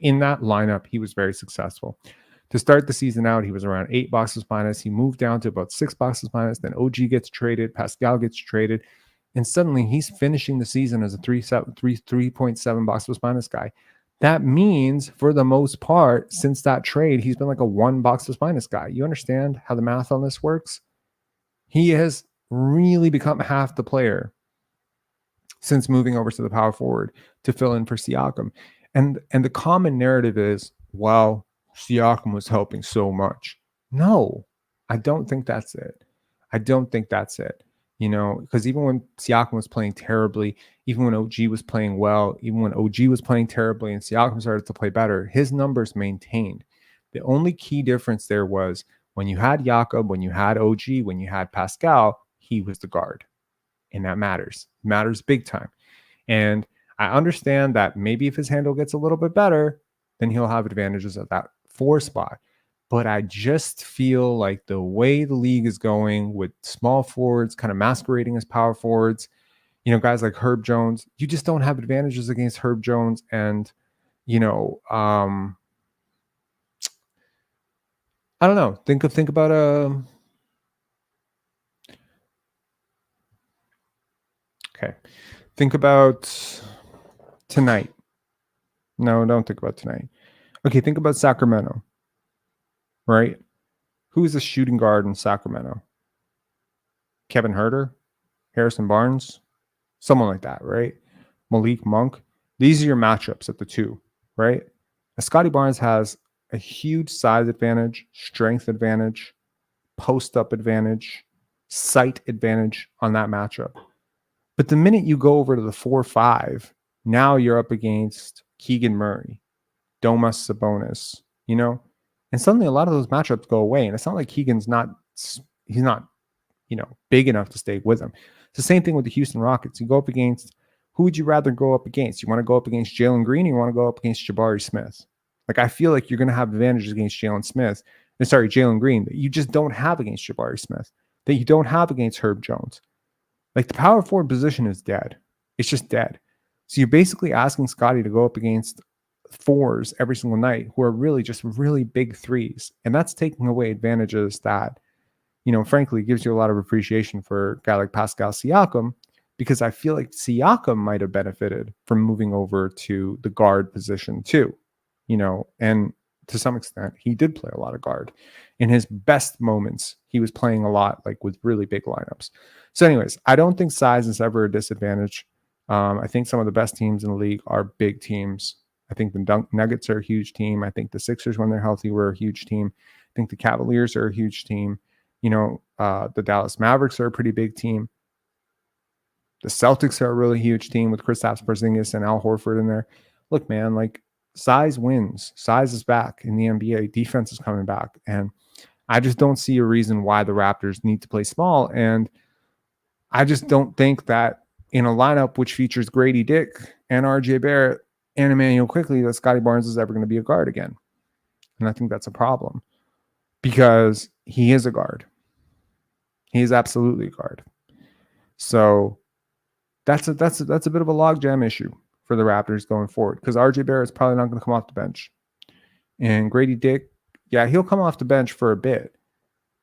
In that lineup, he was very successful. To start the season out, he was around 8 boxes minus. He moved down to about 6 boxes minus. Then OG gets traded. Pascal gets traded. And suddenly, he's finishing the season as a 3.7 boxes minus guy. That means, for the most part, since that trade, he's been like a 1 boxes minus guy. You understand how the math on this works? He has really become half the player since moving over to the power forward to fill in for Siakam. And the common narrative is, wow, Siakam was helping so much. No, I don't think that's it. I don't think that's it. You know, because even when Siakam was playing terribly, even when OG was playing well, even when OG was playing terribly and Siakam started to play better, his numbers maintained. The only key difference there was when you had Jakob, when you had OG, when you had Pascal, he was the guard. And that matters. It matters big time. And I understand that maybe if his handle gets a little bit better, then he'll have advantages at that 4 spot. But I just feel like the way the league is going with small forwards kind of masquerading as power forwards, you know, guys like Herb Jones, you just don't have advantages against Herb Jones. And, you know, I don't know. Think about okay. Think about tonight. No, don't think about tonight. Okay, think about Sacramento. Right? Who is the shooting guard in Sacramento? Kevin Huerter, Harrison Barnes, someone like that, right? Malik Monk. These are your matchups at the 2, right? Scotty Barnes has a huge size advantage, strength advantage, post-up advantage, sight advantage on that matchup. But the minute you go over to the 4-5, now you're up against Keegan Murray, Domas Sabonis, you know? And suddenly a lot of those matchups go away. And it's not like he's not, you know, big enough to stay with him. It's the same thing with the Houston Rockets. You go up against, who would you rather go up against? You want to go up against Jalen Green or you want to go up against Jabari Smith? Like, I feel like you're going to have advantages against Jalen Green that you just don't have against Jabari Smith, that you don't have against Herb Jones. Like, the power forward position is dead. It's just dead. So you're basically asking Scotty to go up against 4s every single night who are really just really big 3s. And that's taking away advantages that, you know, frankly, gives you a lot of appreciation for a guy like Pascal Siakam, because I feel like Siakam might have benefited from moving over to the guard position too, you know, and to some extent, he did play a lot of guard. In his best moments, he was playing a lot like with really big lineups. So anyways, I don't think size is ever a disadvantage. I think some of the best teams in the league are big teams. I think the Nuggets are a huge team. I think the Sixers, when they're healthy, were a huge team. I think the Cavaliers are a huge team. You know, the Dallas Mavericks are a pretty big team. The Celtics are a really huge team with Kristaps Porzingis and Al Horford in there. Look, man, like, size wins. Size is back in the NBA. Defense is coming back. And I just don't see a reason why the Raptors need to play small. And I just don't think that in a lineup which features Grady Dick and RJ Barrett and Emmanuel Quickley, that Scotty Barnes is ever going to be a guard again. And I think that's a problem because he is a guard. He is absolutely a guard. So that's a bit of a logjam issue for the Raptors going forward, because RJ Barrett is probably not going to come off the bench. And Grady Dick, yeah, he'll come off the bench for a bit,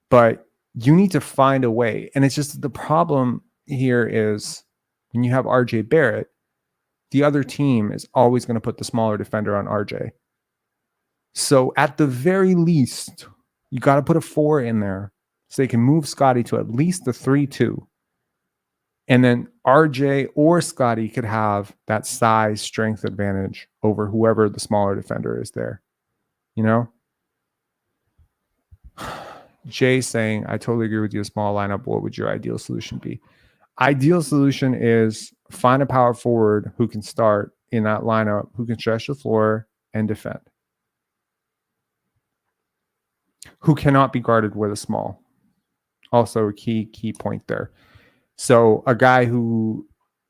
but you need to find a way. And it's just the problem here is when you have RJ Barrett, the other team is always going to put the smaller defender on RJ. So at the very least, you got to put a 4 in there so they can move Scotty to at least the 3-2. And then RJ or Scotty could have that size strength advantage over whoever the smaller defender is there. You know? Jay saying, I totally agree with you. A small lineup. What would your ideal solution be? Ideal solution is find a power forward who can start in that lineup, who can stretch the floor and defend, who cannot be guarded with a small. Also a key point there. So a guy who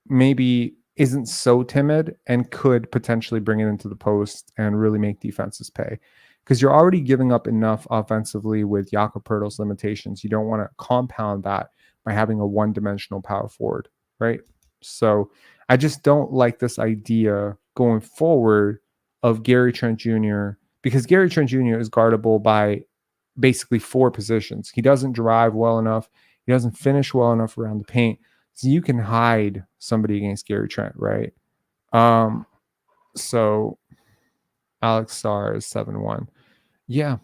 maybe isn't so timid and could potentially bring it into the post and really make defenses pay, because you're already giving up enough offensively with Jakob Poeltl's limitations. You don't want to compound that by having a one-dimensional power forward, right? So I just don't like this idea going forward of Gary Trent Jr., because Gary Trent Jr. is guardable by basically 4 positions. He doesn't drive well enough. He doesn't finish well enough around the paint. So you can hide somebody against Gary Trent, right? So Alex Sarr is 7-1. Yeah.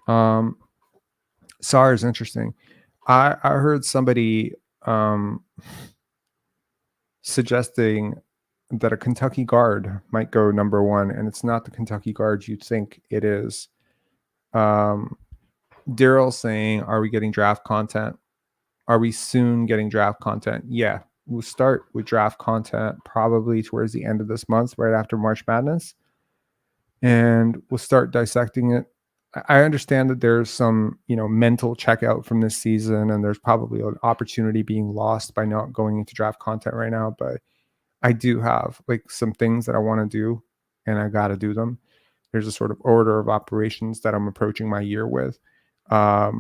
Sarr is interesting. I heard somebody suggesting that a Kentucky guard might go number 1, and it's not the Kentucky guard you'd think it is. Daryl saying, are we getting draft content? Are we soon getting draft content? Yeah, we'll start with draft content probably towards the end of this month, right after March Madness. And we'll start dissecting it. I understand that there's some, mental checkout from this season, and there's probably an opportunity being lost by not going into draft content right now. But I do have like some things that I want to do, and I got to do them. There's a sort of order of operations that I'm approaching my year with. Yeah,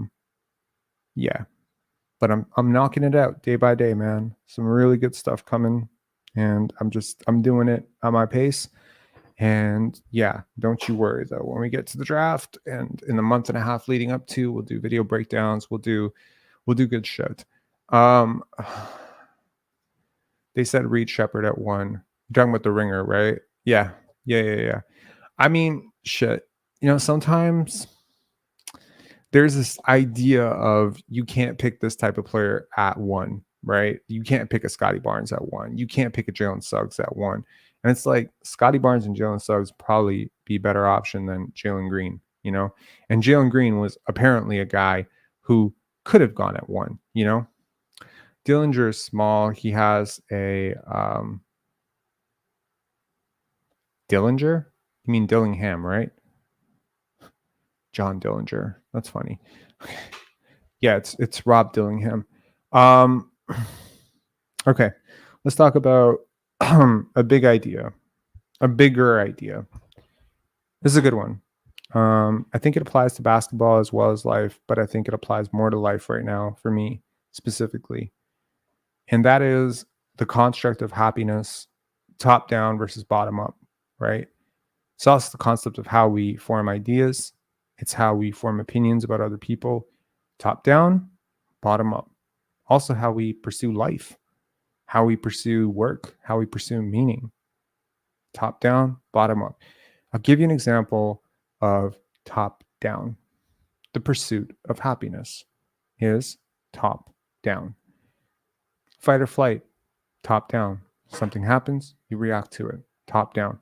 but I'm knocking it out day by day, man. Some really good stuff coming, and I'm doing it at my pace. And yeah, don't you worry though. When we get to the draft and in the month and a half leading up to, we'll do video breakdowns. We'll do good shit. They said Reed Shepard at 1. You're talking about the Ringer, right? Yeah. I mean, shit. Sometimes there's this idea of you can't pick this type of player at 1, right? You can't pick a Scotty Barnes at 1. You can't pick a Jalen Suggs at 1. And it's like Scotty Barnes and Jalen Suggs probably be a better option than Jalen Green, And Jalen Green was apparently a guy who could have gone at 1, Dillinger is small. He has a Dillinger? You mean Dillingham, right? John Dillinger. That's funny. Yeah, it's Rob Dillingham. Okay, let's talk about a bigger idea. This is a good one. I think it applies to basketball as well as life, but I think it applies more to life right now for me specifically. And that is the construct of happiness, top down versus bottom up, right? It's also the concept of how we form ideas. It's how we form opinions about other people, top down, bottom up. Also how we pursue life, how we pursue work, how we pursue meaning, top down, bottom up. I'll give you an example of top down. The pursuit of happiness is top down. Fight or flight, top down. Something happens, you react to it, top down.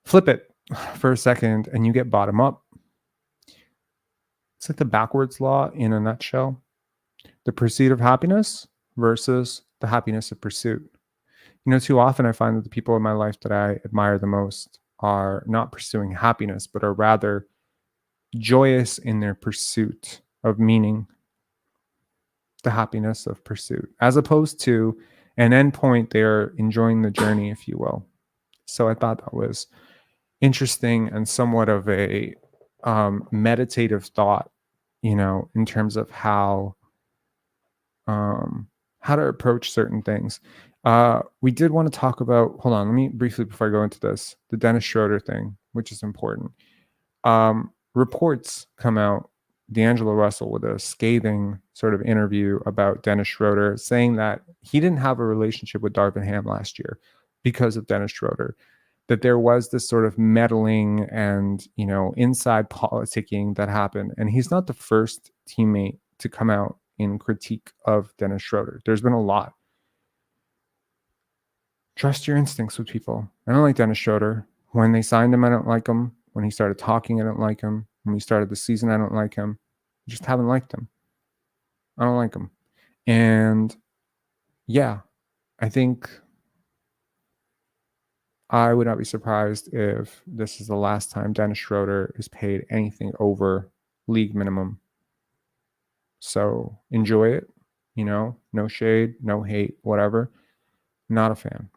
Flip it for a second and you get bottom up. It's like the backwards law in a nutshell. The pursuit of happiness versus the happiness of pursuit. Too often I find that the people in my life that I admire the most are not pursuing happiness, but are rather joyous in their pursuit of meaning, the happiness of pursuit, as opposed to an endpoint. They're enjoying the journey, if you will. So I thought that was interesting and somewhat of a meditative thought, in terms of how to approach certain things. We did want to talk about, hold on, let me briefly, before I go into this, the Dennis Schroder thing, which is important. Reports come out, D'Angelo Russell with a scathing sort of interview about Dennis Schroder, saying that he didn't have a relationship with Darvin Ham last year because of Dennis Schroder, that there was this sort of meddling and, inside politicking that happened. And he's not the first teammate to come out in critique of Dennis Schroder. There's been a lot. Trust your instincts with people. I don't like Dennis Schroder. When they signed him, I don't like him. When he started talking, I don't like him. When we started the season, I don't like him. I just haven't liked him. I don't like him. And yeah, I think I would not be surprised if this is the last time Dennis Schroder is paid anything over league minimum. So enjoy it, no shade, no hate, whatever. Not a fan.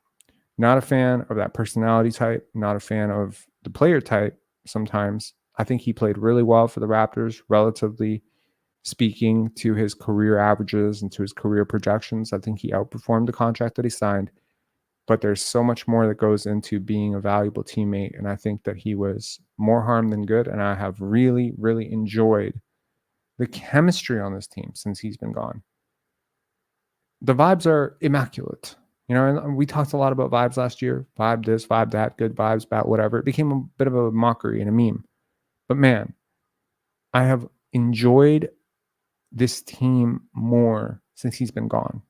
Not a fan of that personality type. Not a fan of the player type sometimes. I think he played really well for the Raptors, relatively speaking to his career averages and to his career projections. I think he outperformed the contract that he signed. But there's so much more that goes into being a valuable teammate. And I think that he was more harm than good. And I have really, really enjoyed the chemistry on this team since he's been gone. The vibes are immaculate. And we talked a lot about vibes last year. Vibe this, vibe that, good vibes, bad, whatever. It became a bit of a mockery and a meme. But man, I have enjoyed this team more since he's been gone.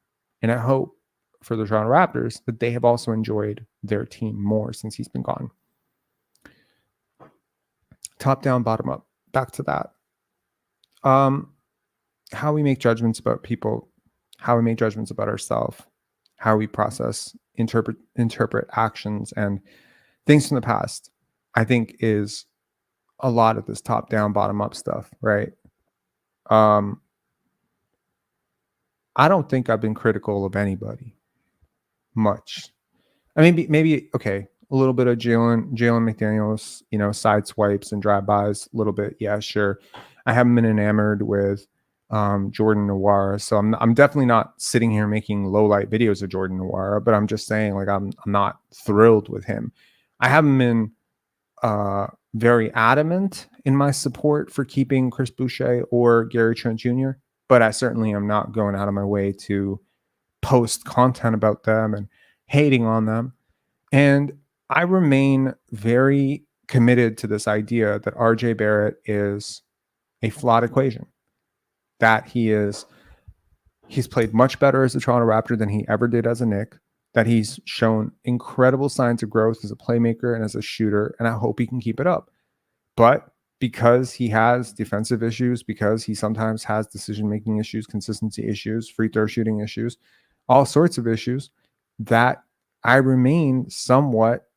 And I hope for the Toronto Raptors that they have also enjoyed their team more since he's been gone. Top down, bottom up. Back to that. How we make judgments about people, how we make judgments about ourselves, how we process, interpret actions and things from the past, I think is a lot of this top down, bottom up stuff, right? I don't think I've been critical of anybody much. I mean, maybe okay, a little bit of Jalen McDaniels, side swipes and drive-bys, a little bit, yeah, sure. I haven't been enamored with Jordan Nwora, so I'm definitely not sitting here making low light videos of Jordan Nwora, but I'm just saying, like, I'm not thrilled with him. I haven't been very adamant in my support for keeping Chris Boucher or Gary Trent Jr., but I certainly am not going out of my way to post content about them and hating on them. And I remain very committed to this idea that RJ Barrett is a flawed equation, that he's played much better as a Toronto Raptor than he ever did as a Knick, that he's shown incredible signs of growth as a playmaker and as a shooter, and I hope he can keep it up. But because he has defensive issues, because he sometimes has decision-making issues, consistency issues, free throw shooting issues, all sorts of issues, that I remain somewhat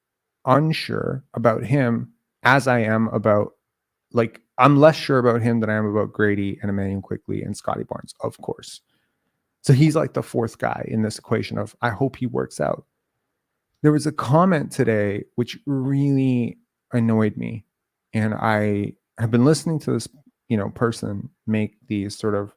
unsure about him, as I am about, like, I'm less sure about him than I am about Grady and Emmanuel Quickley and Scotty Barnes, of course. So he's like the fourth guy in this equation of, I hope he works out. There was a comment today which really annoyed me. And I have been listening to this, person make these sort of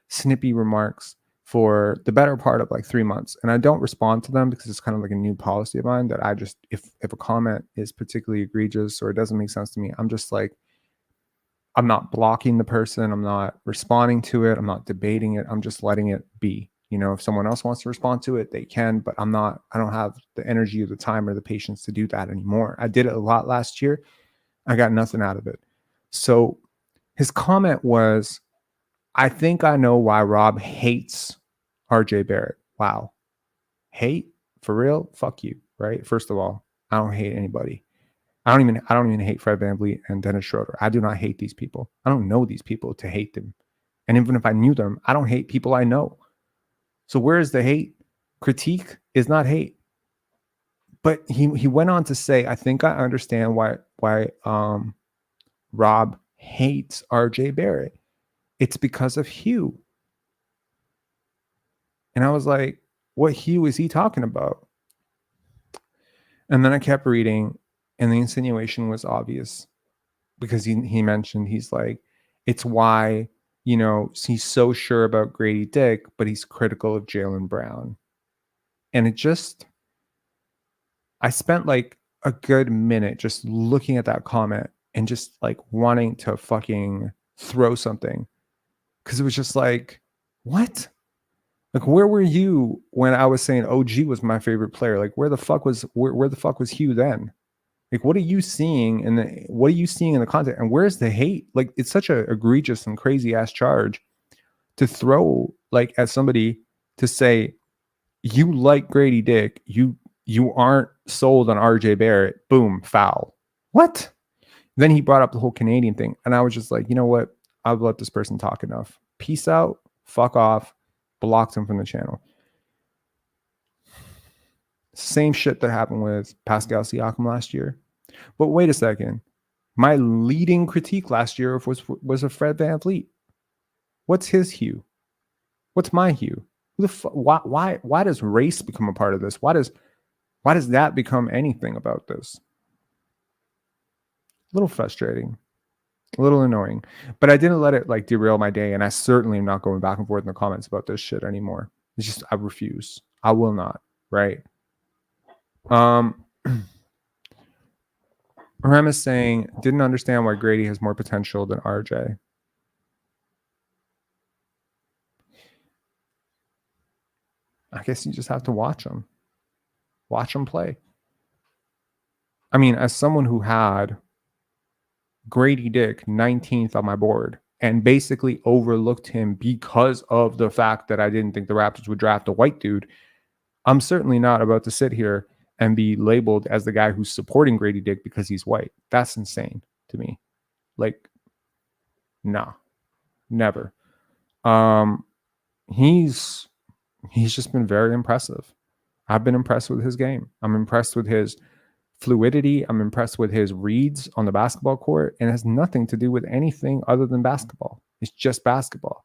snippy remarks for the better part of like 3 months. And I don't respond to them because it's kind of like a new policy of mine that I just, if a comment is particularly egregious or it doesn't make sense to me, I'm just like, I'm not blocking the person. I'm not responding to it. I'm not debating it. I'm just letting it be. If someone else wants to respond to it, they can, but I don't have the energy or the time or the patience to do that anymore. I did it a lot last year. I got nothing out of it. So his comment was, I think I know why Rob hates RJ Barrett. Wow. Hate? For real? Fuck you, right? First of all, I don't hate anybody. I don't even hate Fred VanVleet and Dennis Schroder. I do not hate these people. I don't know these people to hate them. And even if I knew them, I don't hate people I know. So where is the hate? Critique is not hate. But he went on to say, I think I understand why Rob hates RJ Barrett. It's because of Hugh. And I was like, what Hugh is he talking about? And then I kept reading, and the insinuation was obvious because he mentioned, he's like, it's why, he's so sure about Grady Dick, but he's critical of Jaylen Brown. And it just, I spent like a good minute just looking at that comment and just like wanting to fucking throw something. Because it was just like, what? Like, where were you when I was saying OG was my favorite player? Like, where the fuck was Hugh then? Like, what are you seeing in the content? And where's the hate? Like, it's such a egregious and crazy ass charge to throw like at somebody to say, you like Grady Dick, you aren't sold on RJ Barrett, boom, foul. What? Then he brought up the whole Canadian thing. And I was just like, you know what? I've let this person talk enough. Peace out. Fuck off. Blocked him from the channel. Same shit that happened with Pascal Siakam last year. But wait a second. My leading critique last year was of Fred VanVleet. What's his hue? What's my hue? Why does race become a part of this? Why does that become anything about this? A little frustrating, a little annoying, but I didn't let it like derail my day. And I certainly am not going back and forth in the comments about this shit anymore. It's just, I refuse. I will not. Right. Rem is saying, didn't understand why Grady has more potential than RJ. I guess you just have to watch him. Watch him play. I mean, as someone who had Grady Dick 19th on my board and basically overlooked him because of the fact that I didn't think the Raptors would draft a white dude, I'm certainly not about to sit here and be labeled as the guy who's supporting Grady Dick because he's white. That's insane to me. Like, nah. Never. He's just been very impressive. I've been impressed with his game. I'm impressed with his fluidity. I'm impressed with his reads on the basketball court, and it has nothing to do with anything other than basketball. It's just basketball.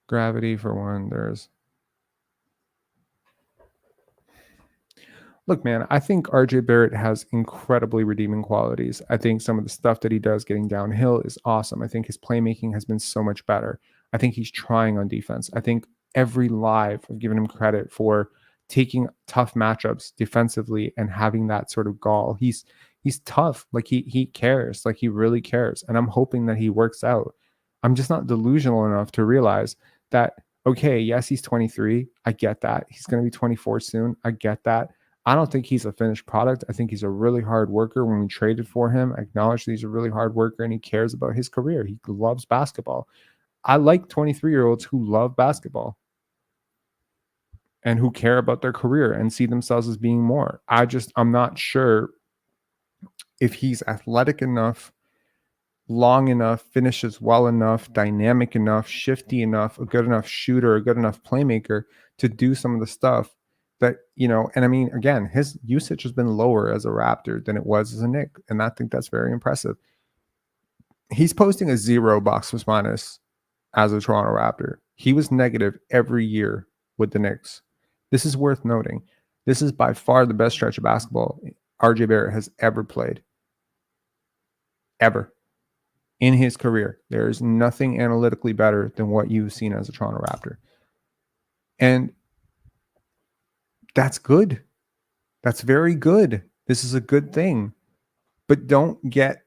Gravity for one. Look, man, I think RJ Barrett has incredibly redeeming qualities. I think some of the stuff that he does getting downhill is awesome. I think his playmaking has been so much better. I think he's trying on defense. I think every live I've given him credit for taking tough matchups defensively and having that sort of gall. He's tough. Like he cares. Like he really cares. And I'm hoping that he works out. I'm just not delusional enough to realize that, okay, yes, he's 23. I get that. He's going to be 24 soon. I get that. I don't think he's a finished product. I think he's a really hard worker. When we traded for him, I acknowledge that he's a really hard worker and he cares about his career. He loves basketball. I like 23-year-olds who love basketball and who care about their career and see themselves as being more. I'm not sure if he's athletic enough, long enough, finishes well enough, dynamic enough, shifty enough, a good enough shooter, a good enough playmaker to do some of the stuff that, and I mean, again, his usage has been lower as a Raptor than it was as a Knick, and I think that's very impressive. He's posting a 0 box plus minus as a Toronto Raptor. He was negative every year with the Knicks. This is worth noting. This is by far the best stretch of basketball RJ Barrett has ever played. Ever. In his career. There is nothing analytically better than what you've seen as a Toronto Raptor. And that's good. That's very good. This is a good thing. But don't get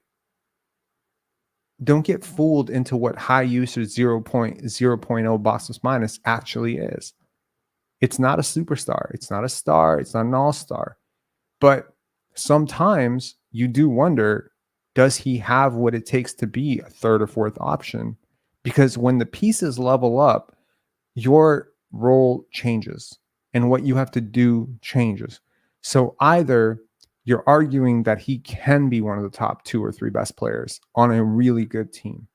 fooled into what high usage 0.0 box plus minus actually is. It's not a superstar. It's not a star. It's not an all-star. But sometimes you do wonder, does he have what it takes to be a third or fourth option? Because when the pieces level up, your role changes and what you have to do changes. So either you're arguing that he can be one of the top 2 or 3 best players on a really good team,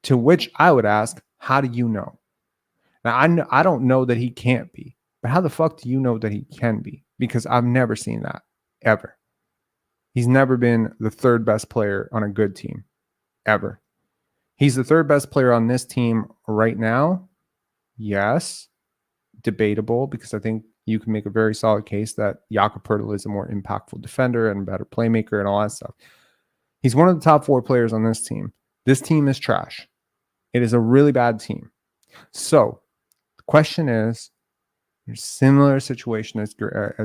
to which I would ask, how do you know? Now, I don't know that he can't be, but how the fuck do you know that he can be? Because I've never seen that, ever. He's never been the 3rd best player on a good team, ever. He's the 3rd best player on this team right now. Yes, debatable, because I think you can make a very solid case that Jakob Poeltl is a more impactful defender and a better playmaker and all that stuff. He's one of the top 4 players on this team. This team is trash. It is a really bad team. So the question is, there's a similar situation as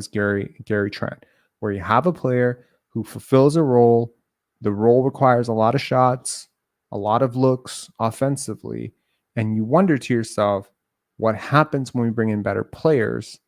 Gary Trent, where you have a player who fulfills a role. The role requires a lot of shots, a lot of looks offensively, and you wonder to yourself, what happens when we bring in better players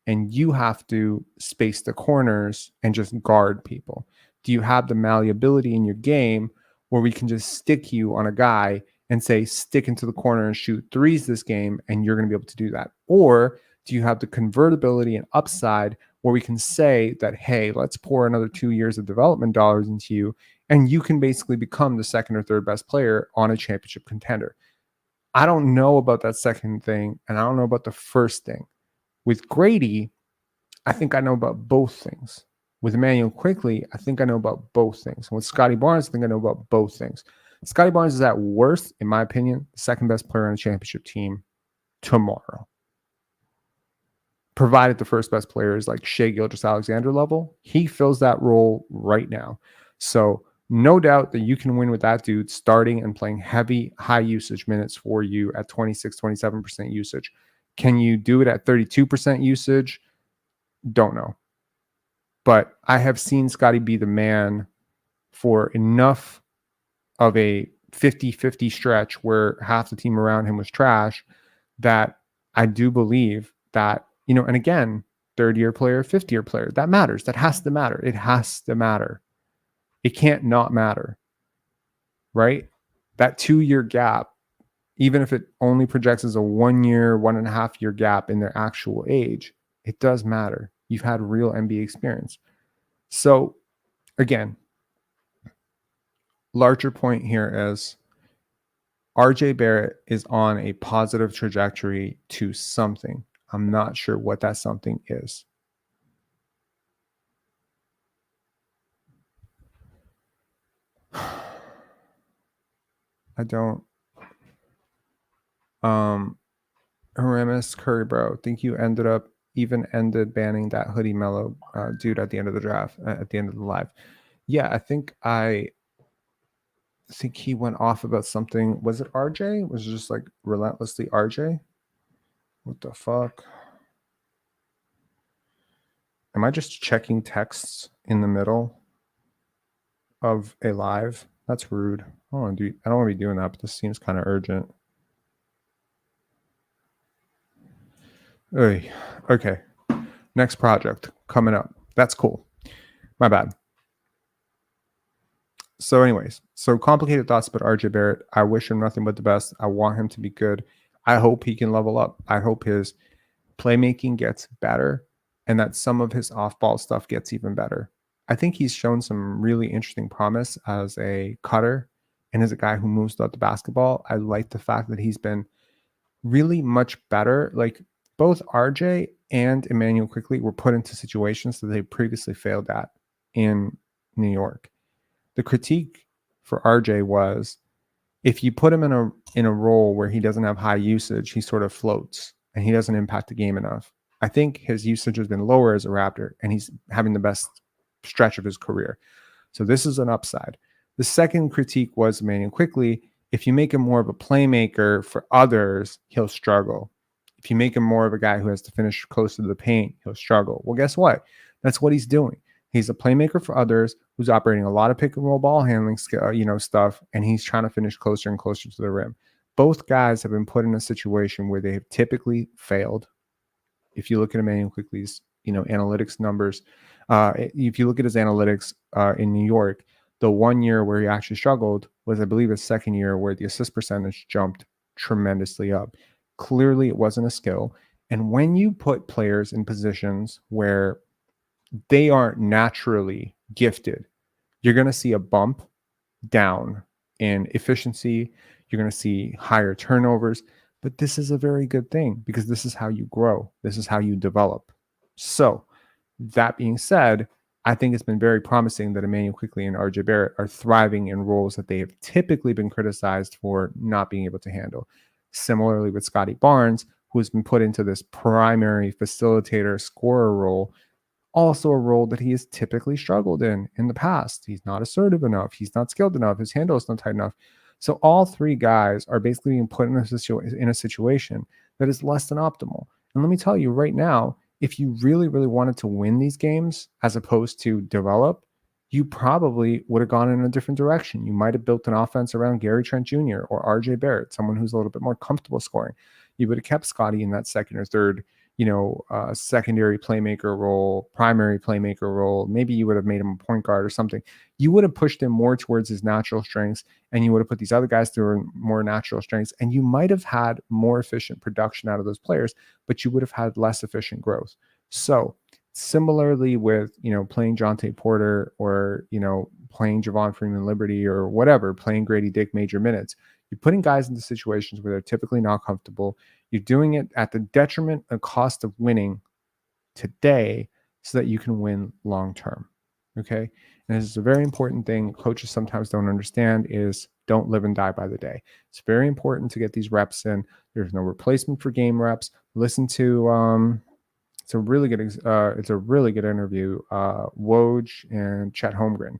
and you have to space the corners and just guard people? Do you have the malleability in your game where we can just stick you on a guy and say, stick into the corner and shoot threes this game, and you're going to be able to do that? Or do you have the convertibility and upside where we can say that, hey, let's pour another 2 years of development dollars into you, and you can basically become the 2nd or 3rd best player on a championship contender? I don't know about that second thing, and I don't know about the first thing. With Grady, I think I know about both things. With Emmanuel Quickley, I think I know about both things. And with Scotty Barnes, I think I know about both things. Scotty Barnes is at worst, in my opinion, the 2nd best player on a championship team tomorrow. Provided the 1st best player is like Shai Gilgeous-Alexander level, he fills that role right now. So no doubt that you can win with that dude starting and playing heavy, high usage minutes for you at 26, 27% usage. Can you do it at 32% usage? Don't know. But I have seen Scotty be the man for enough of a 50-50 stretch where half the team around him was trash that I do believe that, and again, 3rd-year player, 5th-year player, that matters. That has to matter. It has to matter. It can't not matter, right? That 2-year gap, even if it only projects as a 1 year, 1.5 year gap in their actual age, It does matter. You've had real NBA experience. So again, larger point here is RJ Barrett is on a positive trajectory to something. I'm not sure what that something is. I don't. Haramis Curry, bro. Think you ended banning that Hoodie Mellow dude at the end of the draft, at the end of the live. Yeah, I think he went off about something. Was it RJ? Was it just like relentlessly RJ? What the fuck? Am I just checking texts in the middle of a live? That's rude. I don't want to be doing that, but this seems kind of urgent. Oy. Okay. Next project coming up. That's cool. My bad. So anyways, complicated thoughts about RJ Barrett. I wish him nothing but the best. I want him to be good. I hope he can level up. I hope his playmaking gets better and that some of his off-ball stuff gets even better. I think he's shown some really interesting promise as a cutter and as a guy who moves without the basketball. I like the fact that he's been really much better. Like both RJ and Emmanuel Quickley were put into situations that they previously failed at in New York. The critique for RJ was if you put him in a role where he doesn't have high usage, he sort of floats and he doesn't impact the game enough. I think his usage has been lower as a Raptor and he's having the best stretch of his career. So this is an upside. The second critique was Emmanuel Quickley. If you make him more of a playmaker for others, he'll struggle. If you make him more of a guy who has to finish closer to the paint, he'll struggle. Well, guess what? That's what he's doing. He's a playmaker for others who's operating a lot of pick and roll ball handling stuff, and he's trying to finish closer and closer to the rim. Both guys have been put in a situation where they have typically failed. If you look at Emmanuel Quickley's analytics numbers, if you look at his analytics in New York, the 1 year where he actually struggled was, I believe, his second year where the assist percentage jumped tremendously up. Clearly, it wasn't a skill. And when you put players in positions where they aren't naturally gifted, you're going to see a bump down in efficiency. You're going to see higher turnovers. But this is a very good thing because this is how you grow. This is how you develop. So that being said, I think it's been very promising that Emmanuel Quickley and RJ Barrett are thriving in roles that they have typically been criticized for not being able to handle. Similarly with Scotty Barnes, who has been put into this primary facilitator scorer role, also a role that he has typically struggled in the past. He's not assertive enough. He's not skilled enough. His handle is not tight enough. So all three guys are basically being put in a situation that is less than optimal. And let me tell you right now, if you really, really wanted to win these games as opposed to develop, you probably would have gone in a different direction. You might have built an offense around Gary Trent Jr. or RJ Barrett, someone who's a little bit more comfortable scoring. You would have kept Scotty in that second or third secondary playmaker role, primary playmaker role. Maybe you would have made him a point guard or something. You would have pushed him more towards his natural strengths, and you would have put these other guys through more natural strengths, and you might have had more efficient production out of those players, but you would have had less efficient growth. So similarly with, playing Jontay Porter or, playing Javon Freeman Liberty or whatever, playing Grady Dick major minutes, you're putting guys into situations where they're typically not comfortable. You're doing it at the detriment and cost of winning today so that you can win long term. Okay. And this is a very important thing coaches sometimes don't understand is don't live and die by the day. It's very important to get these reps in. There's no replacement for game reps. Listen to it's a really good interview. Woj and Chet Holmgren.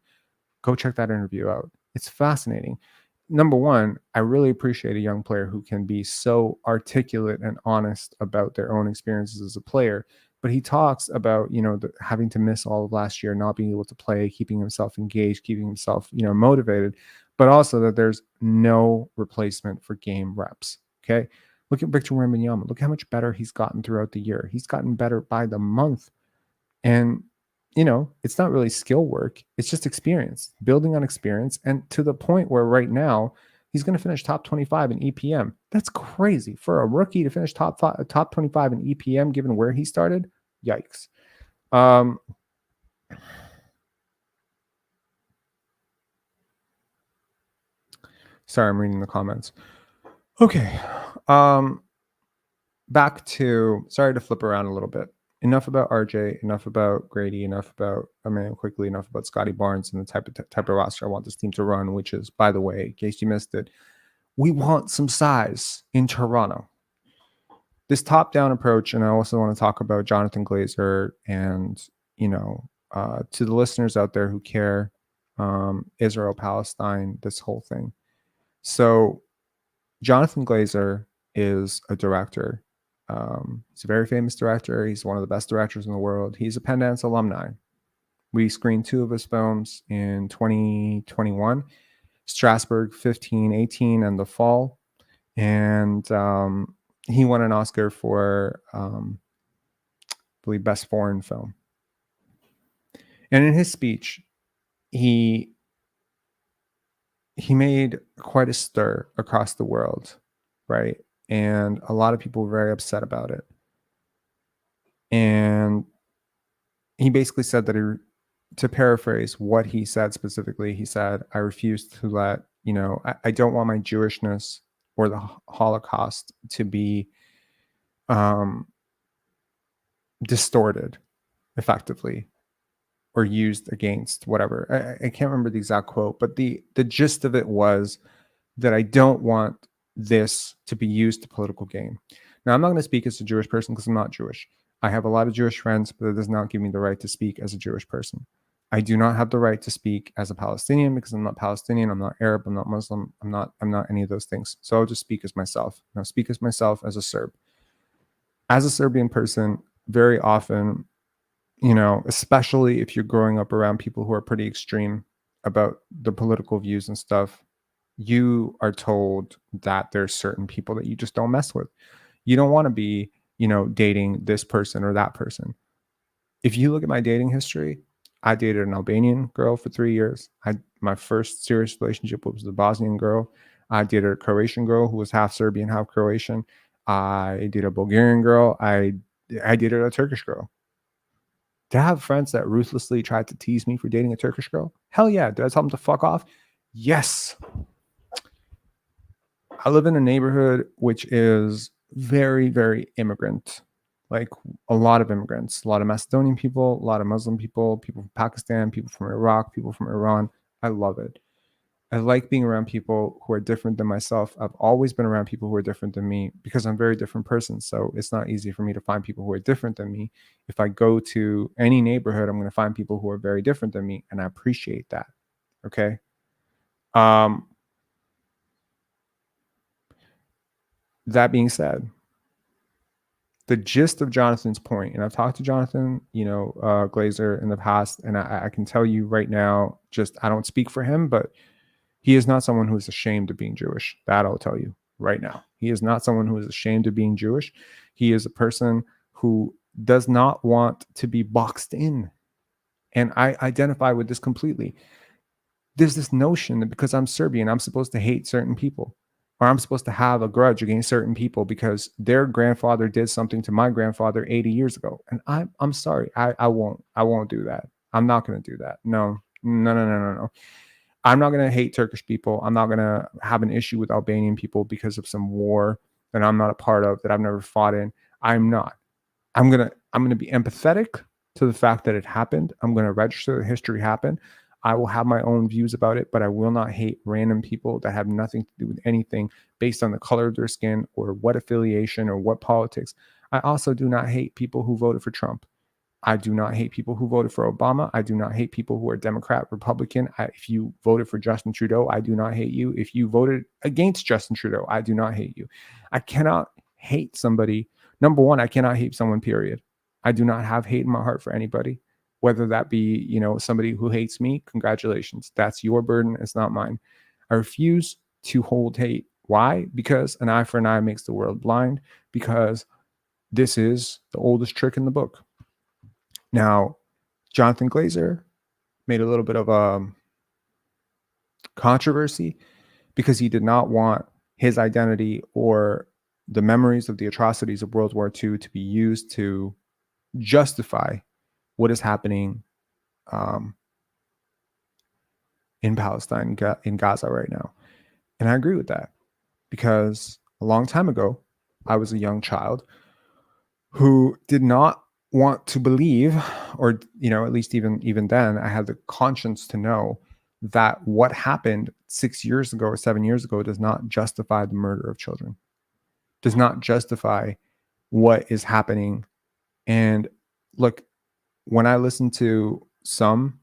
Go check that interview out. It's fascinating. Number one, I really appreciate a young player who can be so articulate and honest about their own experiences as a player. But he talks about, having to miss all of last year, not being able to play, keeping himself engaged, keeping himself, motivated, but also that there's no replacement for game reps. Okay. Look at Victor Wembanyama. Look how much better he's gotten throughout the year. He's gotten better by the month. And it's not really skill work. It's just experience, building on experience. And to the point where right now he's going to finish top 25 in EPM. That's crazy for a rookie to finish top 25 in EPM, given where he started. Yikes. Sorry, I'm reading the comments. Okay. Back to, sorry to flip around a little bit. Enough about RJ, enough about Grady, enough about Emmanuel Quickly, enough about Scotty Barnes and the type of roster I want this team to run, which is, by the way, in case you missed it, we want some size in Toronto. This top-down approach, and I also want to talk about Jonathan Glazer and, to the listeners out there who care, Israel, Palestine, this whole thing. So Jonathan Glazer is a director. He's a very famous director. He's one of the best directors in the world. He's a Penn Dance alumni. We screened 2 of his films in 2021, Strasbourg 15-18 and The Fall. And he won an Oscar for, I believe, Best Foreign Film. And in his speech, he made quite a stir across the world, right? And a lot of people were very upset about it. And he basically said that, to paraphrase what he said specifically, he said, I refuse to let, I don't want my Jewishness or the Holocaust to be distorted effectively or used against whatever. I can't remember the exact quote, but the gist of it was that I don't want this to be used to political gain. Now, I'm not going to speak as a Jewish person because I'm not Jewish. I have a lot of Jewish friends, but it does not give me the right to speak as a Jewish person. I do not have the right to speak as a Palestinian because I'm not Palestinian, I'm not Arab, I'm not Muslim, I'm not any of those things. So I'll just speak as myself. I'll speak as myself as a Serb. As a Serbian person, very often, especially if you're growing up around people who are pretty extreme about the political views and stuff, you are told that there's certain people that you just don't mess with. You don't want to be, dating this person or that person. If you look at my dating history, I dated an Albanian girl for 3 years. My first serious relationship was a Bosnian girl. I dated a Croatian girl who was half Serbian, half Croatian. I dated a Bulgarian girl. I dated a Turkish girl. To have friends that ruthlessly tried to tease me for dating a Turkish girl? Hell yeah. Did I tell them to fuck off? Yes. I live in a neighborhood which is very, very immigrant. Like a lot of immigrants, a lot of Macedonian people, a lot of Muslim people, people from Pakistan, people from Iraq, people from Iran. I love it. I like being around people who are different than myself. I've always been around people who are different than me because I'm a very different person. So it's not easy for me to find people who are different than me. If I go to any neighborhood, I'm going to find people who are very different than me. And I appreciate that. Okay. That being said, the gist of Jonathan's point, and I've talked to Jonathan, Glazer in the past, and I can tell you right now, I don't speak for him, but he is not someone who is ashamed of being Jewish. That I'll tell you right now. He is not someone who is ashamed of being Jewish. He is a person who does not want to be boxed in. And I identify with this completely. There's this notion that because I'm Serbian, I'm supposed to hate certain people, or I'm supposed to have a grudge against certain people because their grandfather did something to my grandfather 80 years ago. And I'm sorry. I won't do that. I'm not going to do that. No. I'm not going to hate Turkish people. I'm not going to have an issue with Albanian people because of some war that I'm not a part of, that I've never fought in. I'm not. I'm going to be empathetic to the fact that it happened. I'm going to register that history happened. I will have my own views about it, but I will not hate random people that have nothing to do with anything based on the color of their skin or what affiliation or what politics. I also do not hate people who voted for Trump. I do not hate people who voted for Obama. I do not hate people who are Democrat, Republican. If you voted for Justin Trudeau, I do not hate you. If you voted against Justin Trudeau, I do not hate you. I cannot hate somebody. Number one, I cannot hate someone, period. I do not have hate in my heart for anybody, whether that be, somebody who hates me. Congratulations. That's your burden. It's not mine. I refuse to hold hate. Why? Because an eye for an eye makes the world blind, because this is the oldest trick in the book. Now, Jonathan Glazer made a little bit of a controversy because he did not want his identity or the memories of the atrocities of World War II to be used to justify what is happening in Palestine, in Gaza right now. And I agree with that, because a long time ago, I was a young child who did not want to believe, or at least even then, I had the conscience to know that what happened 6 years ago or 7 years ago does not justify the murder of children, does not justify what is happening. And look, when I listen to some,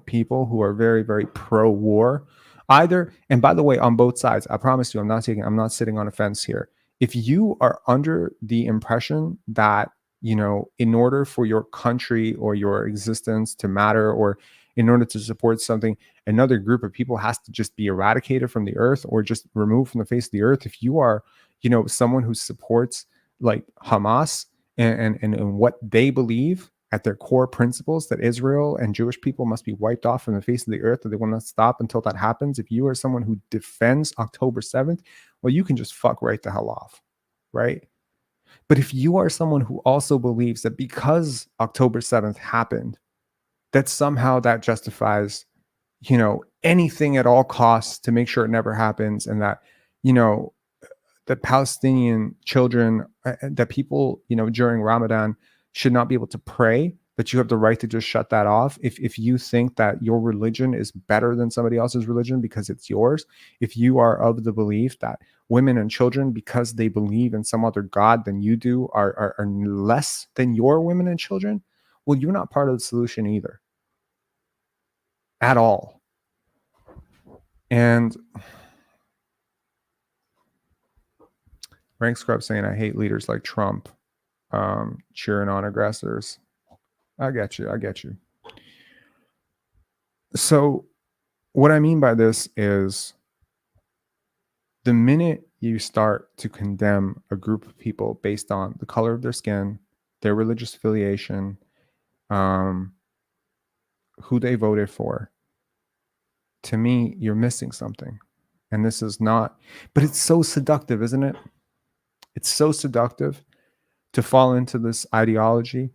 people who are very, very pro-war, either, and by the way, on both sides, I promise you, I'm not sitting on a fence here. If you are under the impression that, in order for your country or your existence to matter, or in order to support something, another group of people has to just be eradicated from the earth or just removed from the face of the earth, if you are, someone who supports like Hamas and what they believe at their core principles, that Israel and Jewish people must be wiped off from the face of the earth, that they will not stop until that happens. If you are someone who defends October 7th, well, you can just fuck right the hell off, right? But if you are someone who also believes that because October 7th happened, that somehow that justifies, anything at all costs to make sure it never happens, and that, the Palestinian children, that people, during Ramadan should not be able to pray, that you have the right to just shut that off. If you think that your religion is better than somebody else's religion because it's yours, if you are of the belief that women and children, because they believe in some other God than you do, are less than your women and children, well, you're not part of the solution either. At all. And Rank Scrub saying, I hate leaders like Trump cheering on aggressors. I get you. So what I mean by this is, the minute you start to condemn a group of people based on the color of their skin, their religious affiliation, who they voted for, to me, you're missing something. And this is not, but it's so seductive, isn't it? It's so seductive to fall into this ideology.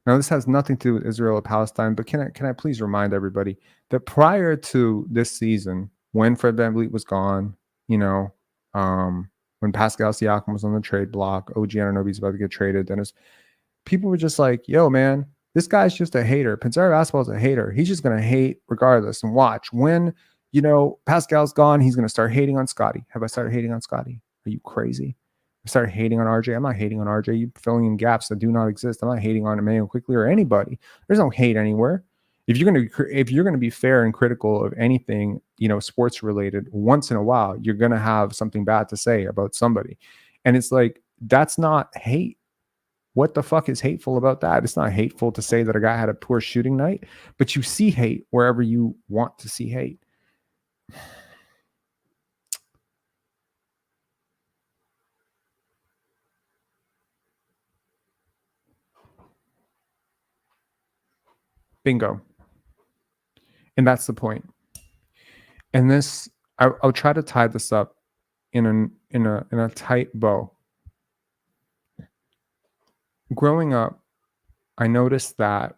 Now, this has nothing to do with Israel or Palestine, but can I please remind everybody that prior to this season, when Fred VanVleet was gone, when Pascal Siakam was on the trade block, OG Anunoby's about to get traded, Dennis, people were just like, yo, man, this guy's just a hater. Panzeri Basketball is a hater. He's just going to hate regardless. And watch, when, Pascal's gone, he's going to start hating on Scotty. Have I started hating on Scotty? Are you crazy? I started hating on RJ. I'm not hating on RJ. You filling in gaps that do not exist. I'm not hating on Emmanuel Quickly or anybody. There's no hate anywhere. If you're going to be fair and critical of anything, sports related, once in a while, you're going to have something bad to say about somebody. And it's like, that's not hate. What the fuck is hateful about that? It's not hateful to say that a guy had a poor shooting night, but you see hate wherever you want to see hate. Bingo. And that's the point. And this, I'll try to tie this up in a tight bow. Growing up, I noticed that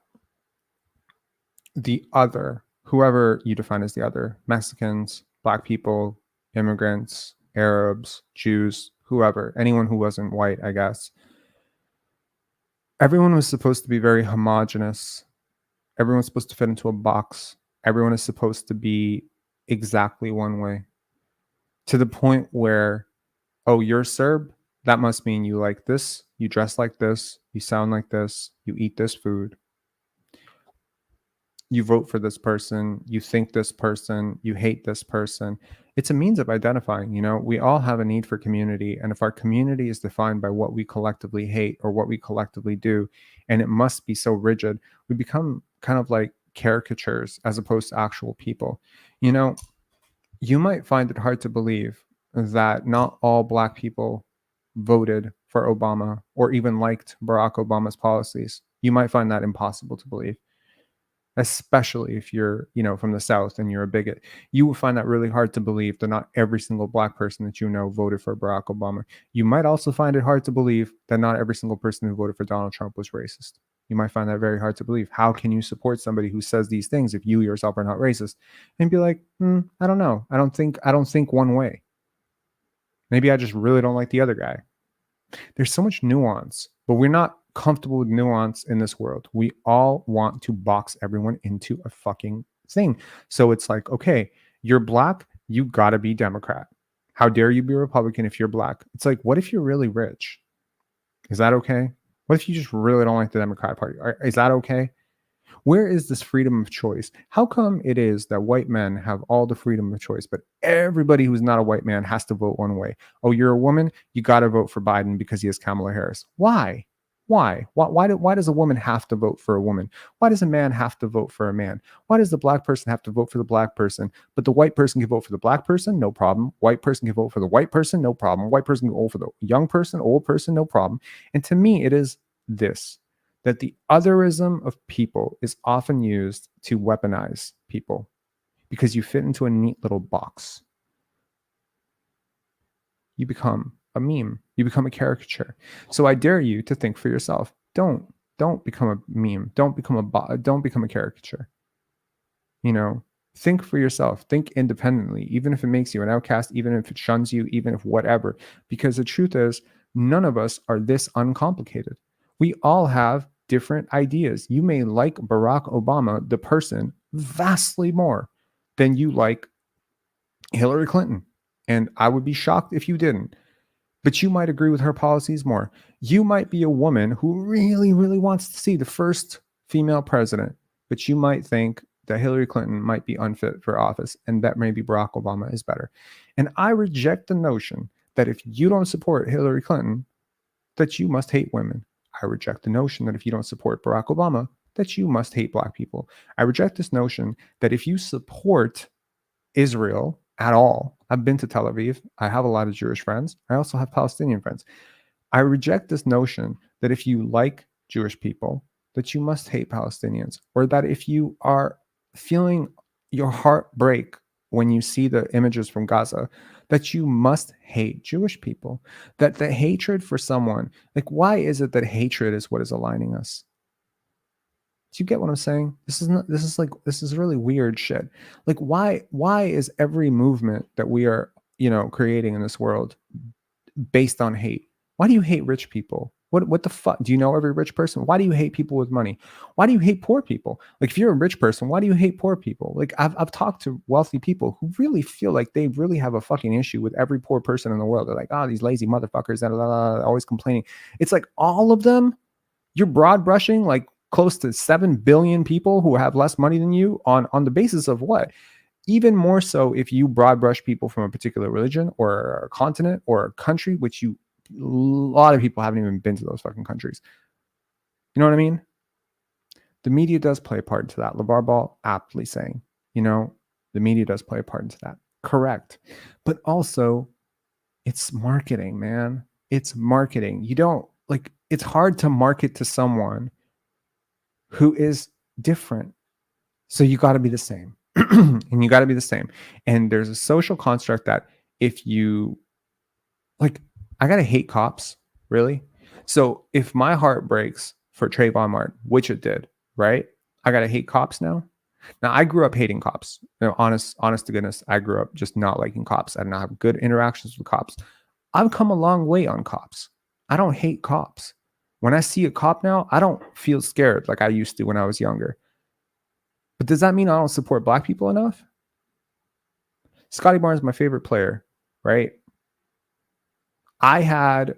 the other, whoever you define as the other, Mexicans, Black people, immigrants, Arabs, Jews, whoever, anyone who wasn't white, I guess, everyone was supposed to be very homogenous. Everyone's supposed to fit into a box. Everyone is supposed to be exactly one way, to the point where, oh, you're Serb? That must mean you like this, you dress like this, you sound like this, you eat this food, you vote for this person, you think this person, you hate this person. It's a means of identifying. We all have a need for community. And if our community is defined by what we collectively hate or what we collectively do, and it must be so rigid, we become kind of like caricatures as opposed to actual people. You might find it hard to believe that not all Black people voted for Obama or even liked Barack Obama's policies. You might find that impossible to believe. especially if you're, from the South and you're a bigot. You will find that really hard to believe that not every single black person that you know voted for Barack Obama. You might also find it hard to believe that not every single person who voted for Donald Trump was racist. You might find that very hard to believe. How can you support somebody who says these things if you yourself are not racist? And be like, I don't know. I don't think one way. Maybe I just really don't like the other guy. There's so much nuance, but we're not comfortable with nuance in this world. We all want to box everyone into a fucking thing. So it's like, okay, you're black, you gotta be Democrat. How dare you be Republican if you're black? It's like, what if you're really rich? Is that okay? What if you just really don't like the Democratic Party? Is that okay? Where is this freedom of choice? How come it is that white men have all the freedom of choice, but everybody who's not a white man has to vote one way? Oh, you're a woman? You got to vote for Biden because he has Kamala Harris. Why? Why does a woman have to vote for a woman? Why does a man have to vote for a man? Why does the black person have to vote for the black person, but the white person can vote for the black person? No problem. White person can vote for the white person? No problem. White person can vote for the young person, old person? No problem. And to me, it is this, that the otherism of people is often used to weaponize people because you fit into a neat little box. You become a meme. You become a caricature. So I dare you to think for yourself. Don't become a meme. Don't become a caricature. Think for yourself. Think independently, even if it makes you an outcast, even if it shuns you, even if whatever. Because the truth is, none of us are this uncomplicated. We all have different ideas. You may like Barack Obama, the person, vastly more than you like Hillary Clinton. And I would be shocked if you didn't. But you might agree with her policies more. You might be a woman who really, really wants to see the first female president, but you might think that Hillary Clinton might be unfit for office and that maybe Barack Obama is better. And I reject the notion that if you don't support Hillary Clinton, that you must hate women. I reject the notion that if you don't support Barack Obama, that you must hate black people. I reject this notion that if you support Israel at all, I've been to Tel Aviv, I have a lot of Jewish friends, I also have Palestinian friends. I reject this notion that if you like Jewish people, that you must hate Palestinians, or that if you are feeling your heart break when you see the images from Gaza, that you must hate Jewish people. That the hatred for someone, like, why is it that hatred is what is aligning us? Do you get what I'm saying? This is really weird shit. Like, why is every movement that we are, creating in this world based on hate? Why do you hate rich people? What the fuck? Do you know every rich person? Why do you hate people with money? Why do you hate poor people? Like, if you're a rich person, why do you hate poor people? Like, I've talked to wealthy people who really feel like they really have a fucking issue with every poor person in the world. They're like, these lazy motherfuckers that are always complaining. It's like all of them, you're broad brushing like close to 7 billion people who have less money than you on the basis of what? Even more so if you broad brush people from a particular religion or a continent or a country, which a lot of people haven't even been to those fucking countries. You know what I mean? The media does play a part into that. LeVar Ball aptly saying, the media does play a part into that. Correct. But also, it's marketing, man. It's marketing. You don't, like, it's hard to market to someone who is different. So you got to be the same. And you got to be the same. And there's a social construct that if you, like, I got to hate cops, really? So if my heart breaks for Trayvon Martin, which it did, right? I got to hate cops now. Now, I grew up hating cops. Honest to goodness, I grew up just not liking cops. I did not have good interactions with cops. I've come a long way on cops. I don't hate cops. When I see a cop now, I don't feel scared like I used to when I was younger. But does that mean I don't support black people enough? Scotty Barnes is my favorite player, right? I had,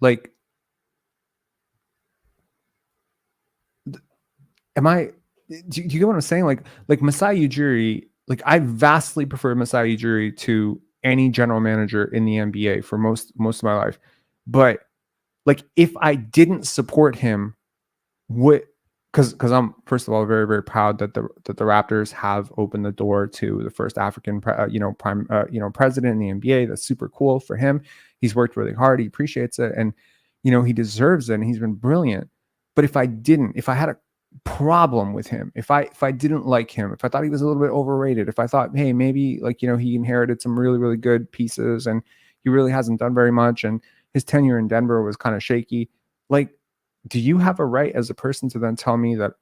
like, do you get what I'm saying? Like Masai Ujiri, like, I vastly prefer Masai Ujiri to any general manager in the NBA for most of my life. But, like, if I didn't support him, because I'm, first of all, very, very proud that the Raptors have opened the door to the first African president in the NBA. That's super cool for him. He's worked really hard. He appreciates it, and he deserves it, and he's been brilliant. But if I had problem with him, if I didn't like him, if I thought he was a little bit overrated, if I thought, hey, maybe like, he inherited some really, really good pieces and he really hasn't done very much and his tenure in Denver was kind of shaky, like, do you have a right as a person to then tell me that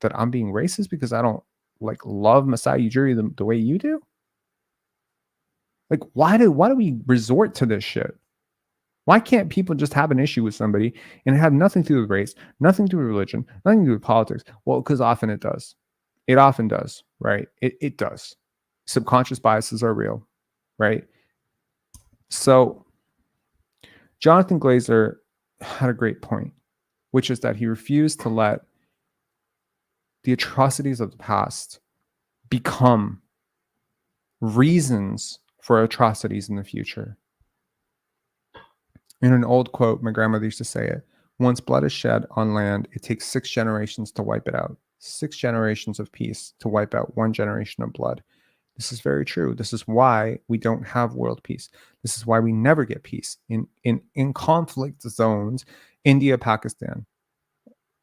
I'm being racist because I don't like love Masai Ujiri the way you do? Like, why do we resort to this shit? Why can't people just have an issue with somebody and have nothing to do with race, nothing to do with religion, nothing to do with politics? Well, because often it does. It often does, right? It does. Subconscious biases are real, right? So Jonathan Glazer had a great point, which is that he refused to let the atrocities of the past become reasons for atrocities in the future. In an old quote, my grandmother used to say it, once blood is shed on land, it takes 6 generations to wipe it out. 6 generations of peace to wipe out 1 generation of blood. This is very true. This is why we don't have world peace. This is why we never get peace in conflict zones, India, Pakistan,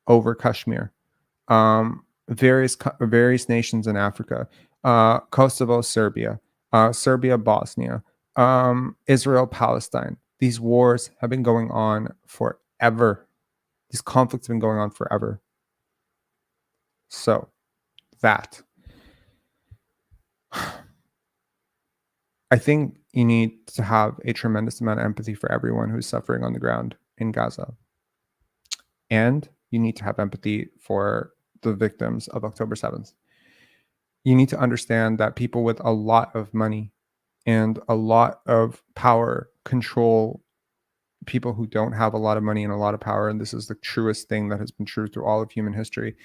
over Kashmir, various nations in Africa, Kosovo, Serbia, Serbia, Bosnia, Israel, Palestine. These wars have been going on forever. These conflicts have been going on forever. So that, I think you need to have a tremendous amount of empathy for everyone who's suffering on the ground in Gaza. And you need to have empathy for the victims of October 7th. You need to understand that people with a lot of money and a lot of power control people who don't have a lot of money and a lot of power. And this is the truest thing that has been true through all of human history.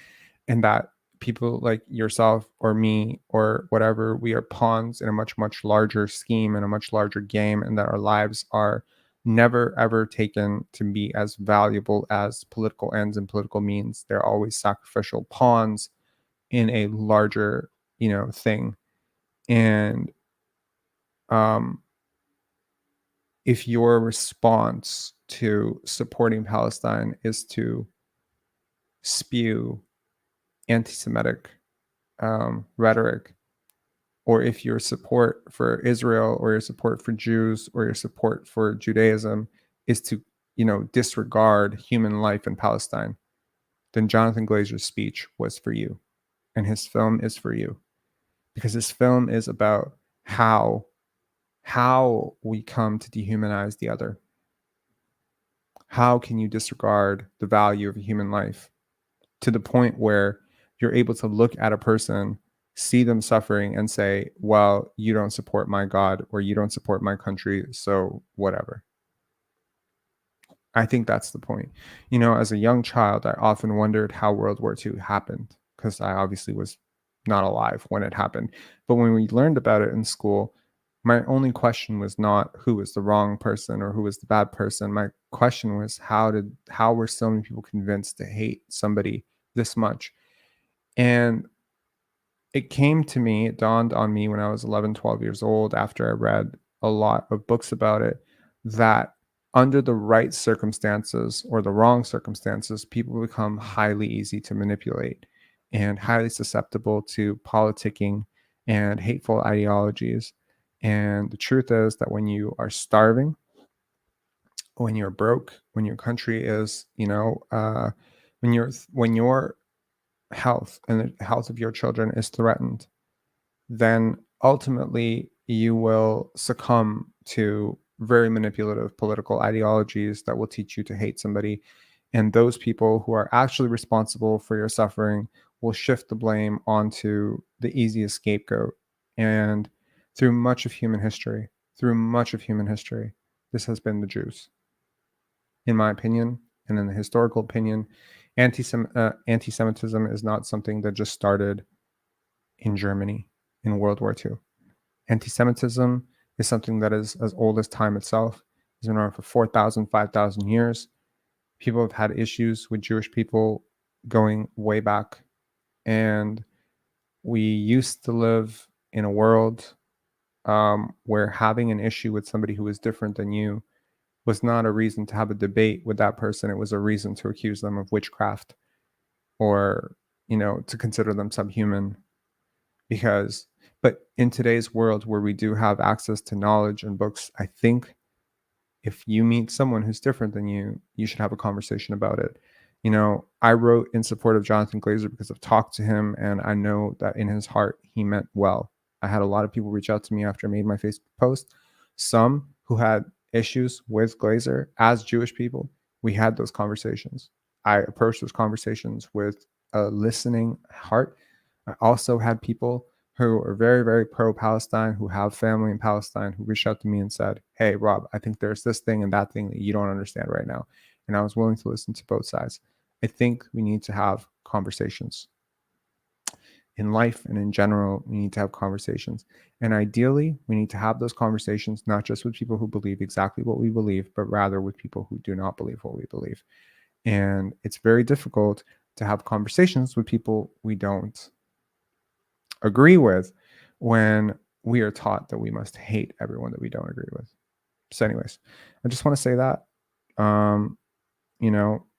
And that people like yourself or me or whatever, we are pawns in a much, much larger scheme and a much larger game, and that our lives are never, ever taken to be as valuable as political ends and political means. They're always sacrificial pawns in a larger, thing. And if your response to supporting Palestine is to spew anti-Semitic rhetoric, or if your support for Israel or your support for Jews or your support for Judaism is to, disregard human life in Palestine, then Jonathan Glazer's speech was for you, and his film is for you, because his film is about how we come to dehumanize the other. How can you disregard the value of a human life to the point where you're able to look at a person, see them suffering, and say, well, you don't support my God or you don't support my country, so whatever. I think that's the point. As a young child, I often wondered how World War II happened, because I obviously was not alive when it happened. But when we learned about it in school, my only question was not who was the wrong person or who was the bad person. My question was how were so many people convinced to hate somebody this much? And it dawned on me when I was 11, 12 years old, after I read a lot of books about it, that under the right circumstances or the wrong circumstances, people become highly easy to manipulate and highly susceptible to politicking and hateful ideologies. And the truth is that when you are starving, when you're broke, when your country is, when your health and the health of your children is threatened, then ultimately you will succumb to very manipulative political ideologies that will teach you to hate somebody. And those people who are actually responsible for your suffering will shift the blame onto the easiest scapegoat. And through much of human history, this has been the Jews. In my opinion, and in the historical opinion, anti-Semitism is not something that just started in Germany in World War II. Anti-Semitism is something that is as old as time itself. It's been around for 4,000, 5,000 years. People have had issues with Jewish people going way back. And we used to live in a world where having an issue with somebody who was different than you was not a reason to have a debate with that person. It was a reason to accuse them of witchcraft or to consider them subhuman, but in today's world where we do have access to knowledge and books, I think if you meet someone who's different than you, you should have a conversation about it. I wrote in support of Jonathan Glazer because I've talked to him and I know that in his heart, he meant well. I had a lot of people reach out to me after I made my Facebook post, some who had issues with Glazer as Jewish people. We had those conversations. I approached those conversations with a listening heart. I also had people who are very, very pro-Palestine, who have family in Palestine, who reached out to me and said, hey, Rob, I think there's this thing and that thing that you don't understand right now. And I was willing to listen to both sides. I think we need to have conversations. In life and in general, we need to have conversations. And ideally, we need to have those conversations, not just with people who believe exactly what we believe, but rather with people who do not believe what we believe. And it's very difficult to have conversations with people we don't agree with when we are taught that we must hate everyone that we don't agree with. So anyways, I just want to say that,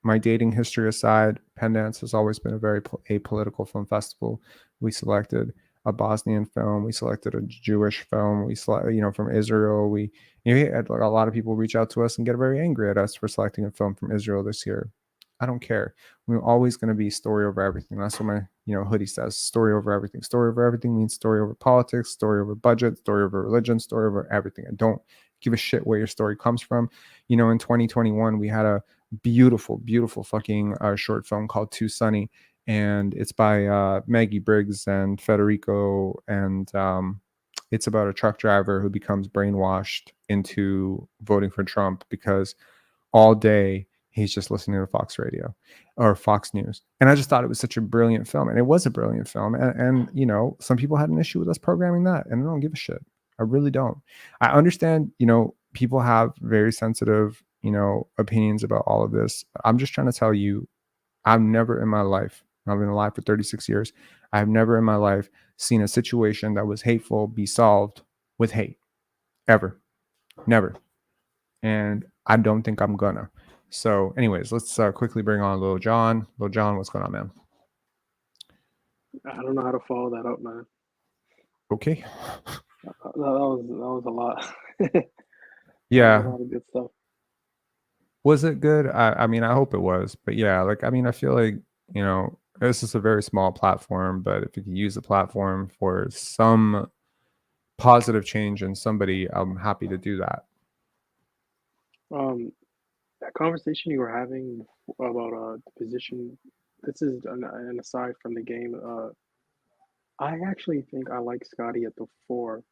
my dating history aside, Pendance has always been a very apolitical film festival. We selected a Bosnian film. We selected a Jewish film. We select, from Israel. We had a lot of people reach out to us and get very angry at us for selecting a film from Israel this year. I don't care. We're always going to be story over everything. That's what my hoodie says. Story over everything. Story over everything means story over politics, story over budget, story over religion, story over everything. I don't give a shit where your story comes from. In 2021, we had a beautiful, beautiful fucking short film called Too Sunny, and it's by Maggie Briggs and Federico, and it's about a truck driver who becomes brainwashed into voting for Trump because all day he's just listening to Fox Radio or Fox News. And I just thought it was such a brilliant film. And it was a brilliant film. And some people had an issue with us programming that. And I don't give a shit. I really don't. I understand, people have very sensitive, opinions about all of this. I'm just trying to tell you, I've never in my life, I've been alive for 36 years. I've never in my life seen a situation that was hateful be solved with hate. Ever. Never. And I don't think I'm gonna. So anyways, let's quickly bring on Lil John. Lil John, what's going on, man? I don't know how to follow that up, man. Okay. That was a lot. That was a Yeah. lot of good stuff. Was it good? I mean, I hope it was. But yeah, I feel like, this is a very small platform, but if you could use the platform for some positive change in somebody, I'm happy to do that. Um, that conversation you were having about the position. This is an aside from the game. I actually think I like Scotty at the four,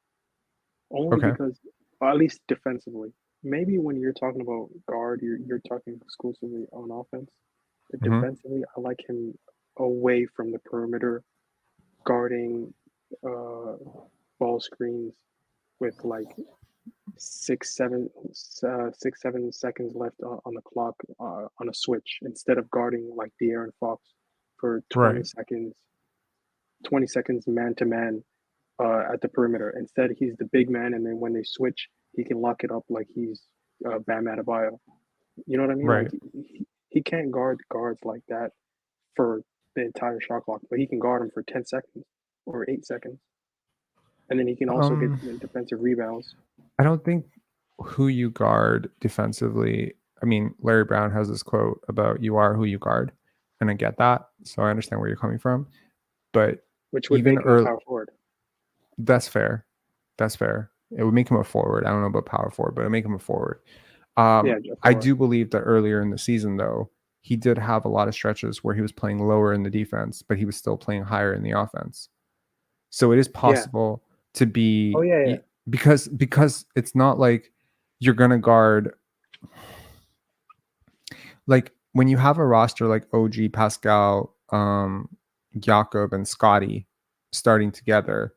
only Okay. because, or at least defensively. Maybe when you're talking about guard, you're talking exclusively on offense. But Mm-hmm. defensively, I like him away from the perimeter, guarding uh, ball screens with like 6, 7 seconds left on the clock on a switch instead of guarding like De'Aaron Fox for Right. 20 seconds man to man at the perimeter. Instead, he's the big man, and then when they switch, he can lock it up like he's Bam Adebayo. You know what I mean? Like Right. he can't guard guards like that for the entire shot clock, but he can guard them for 10 seconds or 8 seconds, and then he can also get Um, defensive rebounds. I don't think who you guard defensively. I mean, Larry Brown has this quote about "you are who you guard," and I get that, so I understand where you're coming from. But Which would even make him a early, power forward. that's fair. That's fair. It would make him a forward. I don't know about power forward, but it would make him a forward. Yeah, I forward. do believe that earlier in the season, though, he did have a lot of stretches where he was playing lower in the defense, but he was still playing higher in the offense. So it is Yeah. possible to Oh be yeah, yeah. because it's not like you're gonna guard, like when you have a roster like OG, Pascal, Jakob, and Scotty starting together.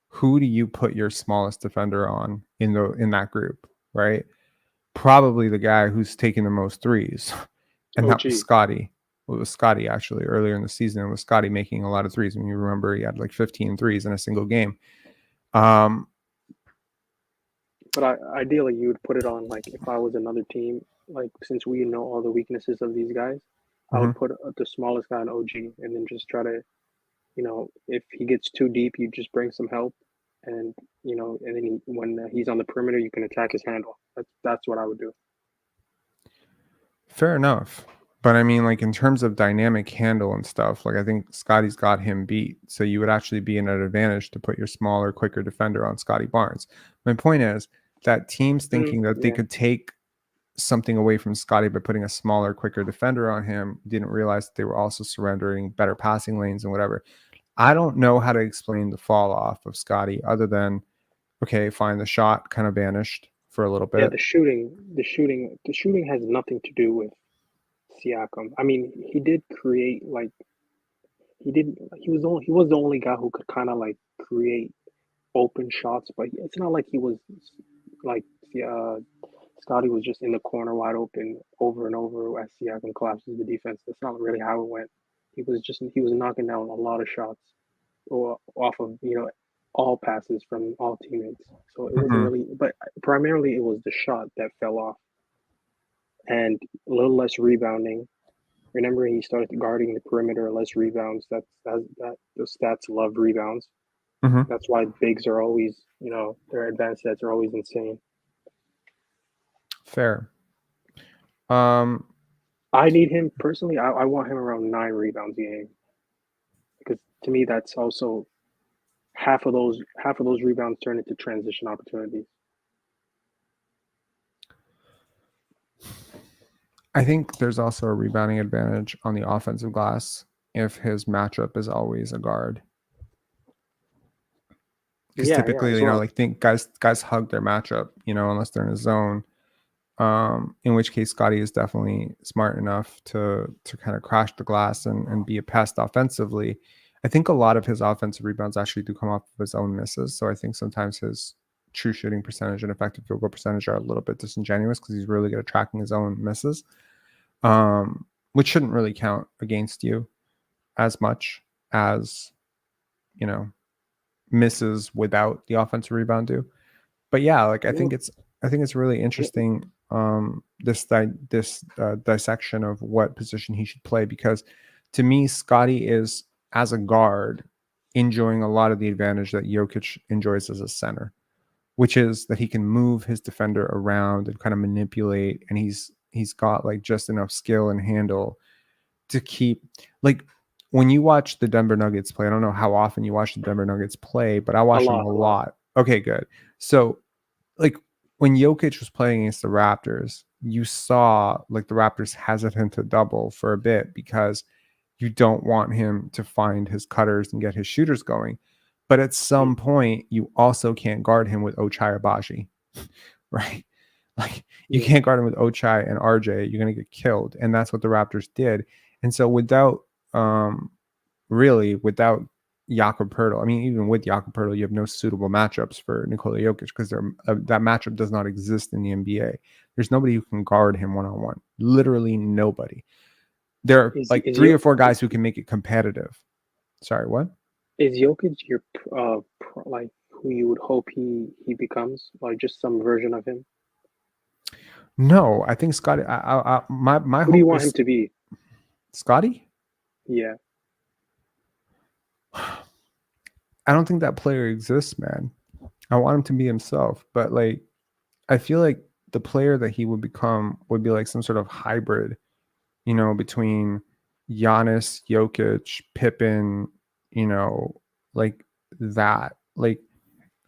Who do you put your smallest defender on in that group, right? Probably the guy who's taking the most threes, and that was OG. Scotty. Well, it was Scotty actually earlier in the season. It was Scotty making a lot of threes. When you remember, he had like 15 threes in a single game. Um, But ideally, you would put it on like if I was another team, like since we know all the weaknesses of these guys, I Hmm. would put the smallest guy on OG, and then just try to, if he gets too deep, you just bring some help, and and then when he's on the perimeter, you can attack his handle. That's what I would do. Fair enough. But I mean, like in terms of dynamic handle and stuff, like I think Scotty's got him beat. So you would actually be in an advantage to put your smaller, quicker defender on Scotty Barnes. My point is that teams thinking that they Yeah, could take something away from Scotty by putting a smaller, quicker defender on him didn't realize that they were also surrendering better passing lanes and whatever. I don't know how to explain the fall off of Scotty other than, okay, fine, the shot kind of vanished for a little yeah. bit. The shooting has nothing to do with Siakam. I mean, he did create like he did. He was the only guy who could kind of like create open shots, but it's not like he was like uh, Scotty was just in the corner wide open over and over as Siakam collapses the defense. That's not really how it went. He was knocking down a lot of shots or off of all passes from all teammates. So it wasn't Mhm. really, but primarily it was the shot that fell off and a little less rebounding. Remember, he started guarding the perimeter, less rebounds. That the stats love rebounds. Mhm. That's why bigs are always, their advanced stats are always insane. Fair. Um, I need him personally. I want him around 9 rebounds a game because to me that's also half of those rebounds turn into transition opportunities. I think there's also a rebounding advantage on the offensive glass if his matchup is always a guard. Because Yeah, yeah, typically, as well. like think guys hug their matchup, unless they're in a zone. In which case Scotty is definitely smart enough to kind of crash the glass and be a pest offensively. I think a lot of his offensive rebounds actually do come off of his own misses. So I think sometimes his true shooting percentage and effective field goal percentage are a little bit disingenuous because he's really good at tracking his own misses, which shouldn't really count against you as much as, you know, misses without the offensive rebound do. But yeah, like Well, I think it's really interesting, this dissection of what position he should play, because to me Scotty is, as a guard, enjoying a lot of the advantage that Jokic enjoys as a center, which is that he can move his defender around and kind of manipulate, and he's got like just enough skill and handle to keep, like, when you watch the Denver Nuggets play. I don't know how often you watch the Denver Nuggets play, but I a watch them lot, a a lot. lot. Okay, good. So like when Jokic was playing against the Raptors, you saw like the Raptors hesitant to double for a bit because you don't want him to find his cutters and get his shooters going. But at Mhm. some point, you also can't guard him with Ochai or Baji, right? Like you Yeah, can't guard him with Ochai and RJ. You're gonna get killed, and that's what the Raptors did. And so um, without Jakob Pertl, I mean, even with Jakob Pertl, you have no suitable matchups for Nikola Jokic because that matchup does not exist in the NBA. There's nobody who can guard him one on one. Literally nobody. There are is like is three Yo or four guys who can make it competitive. Sorry, what? is Jokic your like who you would hope he becomes, like just some version of him? No, I think Scotty. My Who do you hope want him is to be? Scotty. Yeah, I don't think that player exists, man. I want him to be himself, but like I feel like the player that he would become would be like some sort of hybrid, between Giannis, Jokic, Pippen, like that. Like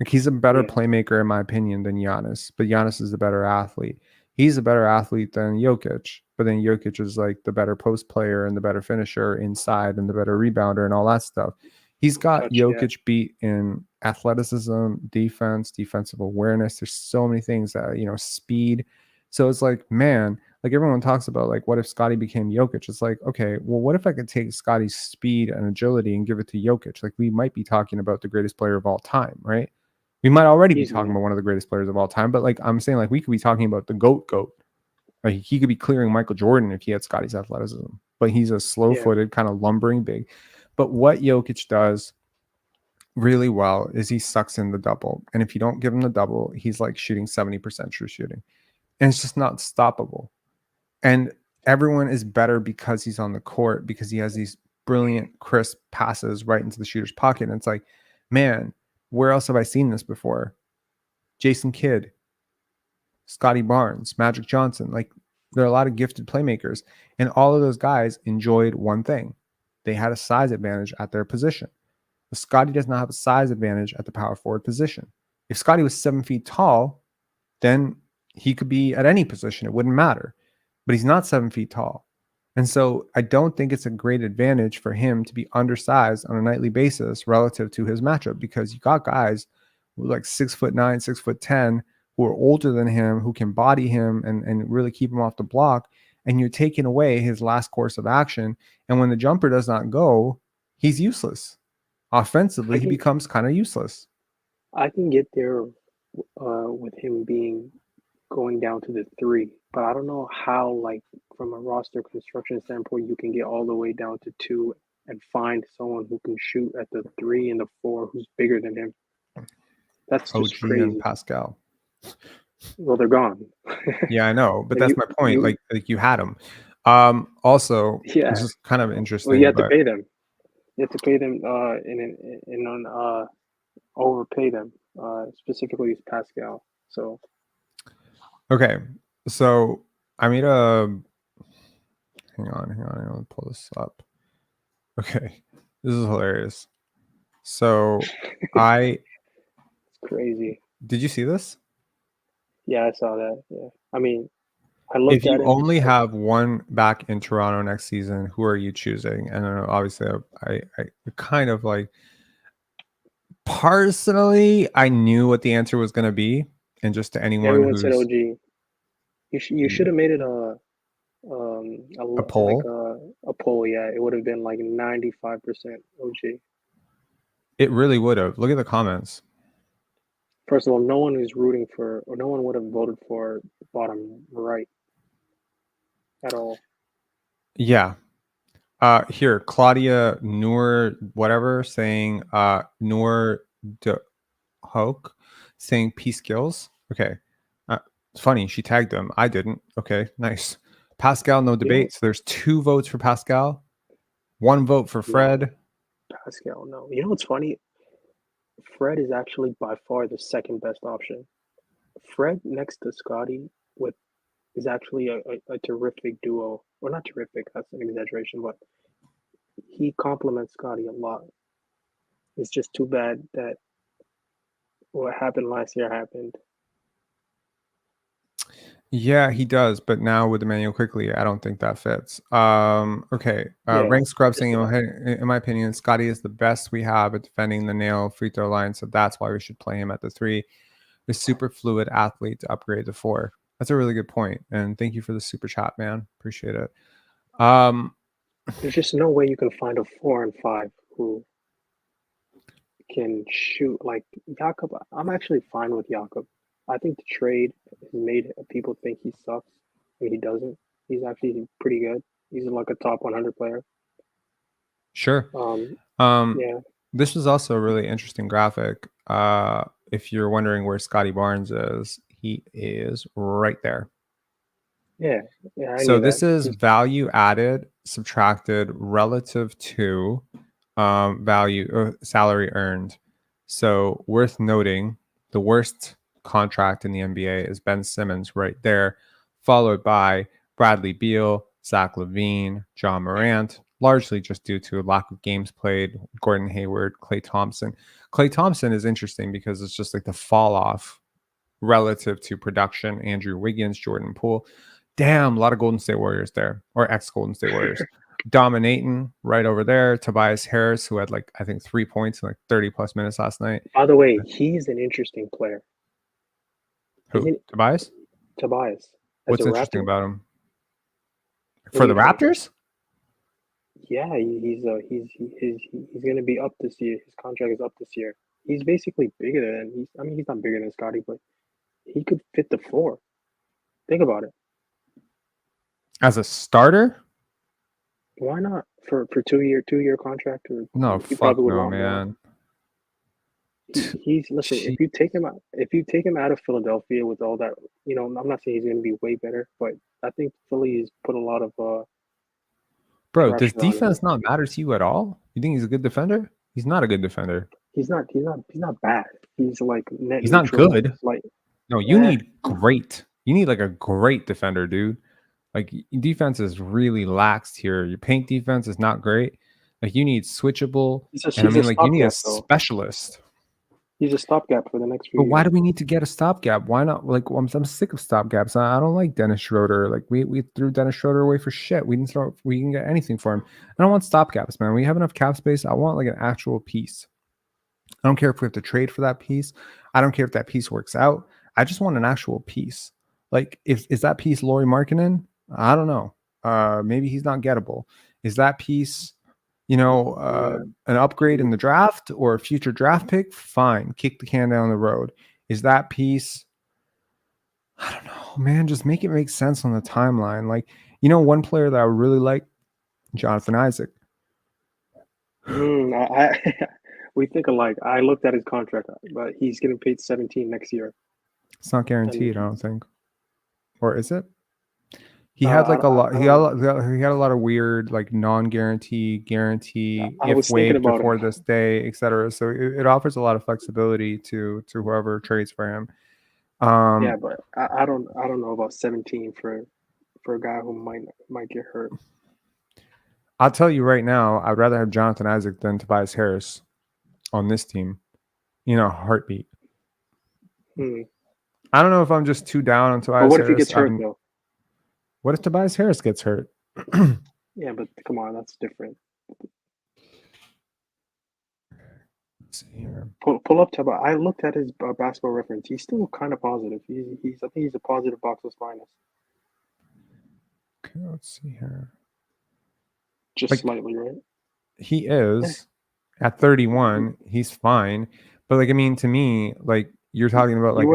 he's a better yeah. playmaker in my opinion than Giannis, but Giannis is a better athlete. He's a better athlete than Jokic, but then Jokic is like the better post player and the better finisher inside and the better rebounder and all that stuff. He's got Touch, yeah. Jokic beat in athleticism, defense, defensive awareness. There's so many things that, speed. So it's like, man, like everyone talks about, like, what if Scotty became Jokic? It's like, okay, well, what if I could take Scotty's speed and agility and give it to Jokic? Like, we might be talking about the greatest player of all time, right? We might already be talking Easily. about one of the greatest players of all time, but like I'm saying, like we could be talking about the GOAT. Like he could be clearing Michael Jordan if he had Scotty's athleticism, but he's a Yeah. slow-footed, kind of lumbering big. But what Jokic does really well is he sucks in the double, and if you don't give him the double, he's like shooting 70% true shooting, and it's just not stoppable. And everyone is better because he's on the court, because he has these brilliant, crisp passes right into the shooter's pocket. And it's like, man, where else have I seen this before? Jason Kidd, Scotty Barnes, Magic Johnson. Like, there are a lot of gifted playmakers. And all of those guys enjoyed one thing. They had a size advantage at their position. But Scotty does not have a size advantage at the power forward position. If Scotty was 7 feet tall, then he could be at any position. It wouldn't matter. But he's not 7 feet tall. And so I don't think it's a great advantage for him to be undersized on a nightly basis relative to his matchup, because you got guys who are like 6'9", 6'10", who are older than him, who can body him and really keep him off the block. And you're taking away his last course of action. And when the jumper does not go, he's useless. Offensively, he becomes kind of useless. I can get there with him going down to the 3, but I don't know how, like, from a roster construction standpoint, you can get all the way down to 2 and find someone who can shoot at the 3 and the 4 who's bigger than him. That's just OG crazy. and Pascal. Well, they're gone. Yeah, I know, but that's my point. Like you had them. Also, yeah, this is kind of interesting. Well, you have to pay them. You have to pay them overpay them. Specifically, Pascal. So. Okay, so I made a. Hang on. I'm gonna pull this up. Okay, this is hilarious. So It's crazy. Did you see this? Yeah, I saw that. Yeah, I mean, I looked if you at it. only have one back in Toronto next season, who are you choosing? And obviously, I kind of like, personally, I knew what the answer was going to be, and just to anyone everyone who's said OG. You should have made it a poll. Like a poll. Yeah, it would have been like 95% OG. It really would have. Look at the comments. First of all, no one is rooting for, or no one would have voted for bottom right at all. Yeah. Here, Claudia Noor, whatever, saying Noor de Hoke, saying peace skills. Okay. It's funny. She tagged them. I didn't. Okay, nice. Pascal, no debate. So there's 2 votes for Pascal, 1 vote for Fred. No, Pascal, no. You know what's funny? Fred is actually by far the second best option. Fred next to Scotty is actually a terrific duo. Well, not terrific, that's an exaggeration, but he complements Scotty a lot. It's just too bad that what happened last year happened. Yeah, he does, but now with Emmanuel Quickly, I don't think that fits. Okay. Rank Scrub saying, in my opinion, Scotty is the best we have at defending the nail free throw line, so that's why we should play him at the 3. The super fluid athlete to upgrade to 4. That's a really good point, and thank you for the super chat, man. Appreciate it. There's just no way you can find a 4 and 5 who can shoot like Jakob. I'm actually fine with Jakob. I think the trade has made people think he sucks. I mean, he doesn't. He's actually pretty good. He's like a top 100 player. Sure. Yeah. This was also a really interesting graphic. If you're wondering where Scotty Barnes is, he is right there. Yeah. So this is value added subtracted relative to value salary earned. So worth noting, the worst contract in the NBA is Ben Simmons right there, followed by Bradley Beal, Zach LaVine, John Morant, largely just due to a lack of games played, Gordon Hayward, Klay Thompson. Klay Thompson is interesting because it's just like the fall off relative to production. Andrew Wiggins, Jordan Poole. Damn, a lot of Golden State Warriors there, or ex-Golden State Warriors. Dominating right over there. Tobias Harris, who had like, I think 3 points in like 30 plus minutes last night. By the way, he's an interesting player. Who? Tobias? Tobias. What's interesting about him? For the Raptors? Yeah, he's going to be up this year. His contract is up this year. He's basically bigger than he's not bigger than Scotty, but he could fit the 4. Think about it. As a starter? Why not for 2 year contract? Or no, fuck no, man. He's listen. If you take him out of Philadelphia with all that, I'm not saying he's going to be way better, but I think Philly's put a lot of Bro, does pressure on him. defense not matter to you at all? You think he's a good defender? He's not a good defender. He's not. He's not bad. He's like net He's not neutral. good. Like, No, you need great. You need like a great defender, dude. Like defense is really laxed here. Your paint defense is not great. Like you need switchable, and I mean, like you need a specialist. He's a stopgap for the next few But years. why do we need to get a stopgap? Why not? Like I'm sick of stopgaps. I don't like Dennis Schroder. Like we threw Dennis Schroder away for shit. We can get anything for him. I don't want stopgaps, man. We have enough cap space. I want like an actual piece. I don't care if we have to trade for that piece. I don't care if that piece works out. I just want an actual piece. Like, is that piece Lauri Markkanen? I don't know. Maybe he's not gettable. Is that piece, an upgrade in the draft or a future draft pick? Fine. Kick the can down the road. Is that piece, I don't know, man, just make it make sense on the timeline. Like, one player that I really like, Jonathan Isaac. We think alike. I looked at his contract, but he's getting paid 17 next year. It's not guaranteed, I don't think. Or is it? He had like a lot. He had a lot of weird, like non-guarantee, guarantee if waived before this day, etc. So it offers a lot of flexibility to whoever trades for him. Yeah, but I don't know about 17 for a guy who might get hurt. I'll tell you right now, I'd rather have Jonathan Isaac than Tobias Harris on this team. Heartbeat. I don't know if I'm just too down on Tobias Harris. But what if he gets hurt though? What if Tobias Harris gets hurt? Yeah, but come on, that's different. Let's see here. Pull up Tobias. I looked at his basketball reference. He's still kind of positive. I think he's a positive box plus minus. Okay, let's see here. Just slightly, right? He is at 31. He's fine, but like I mean, to me, like you're talking about, like you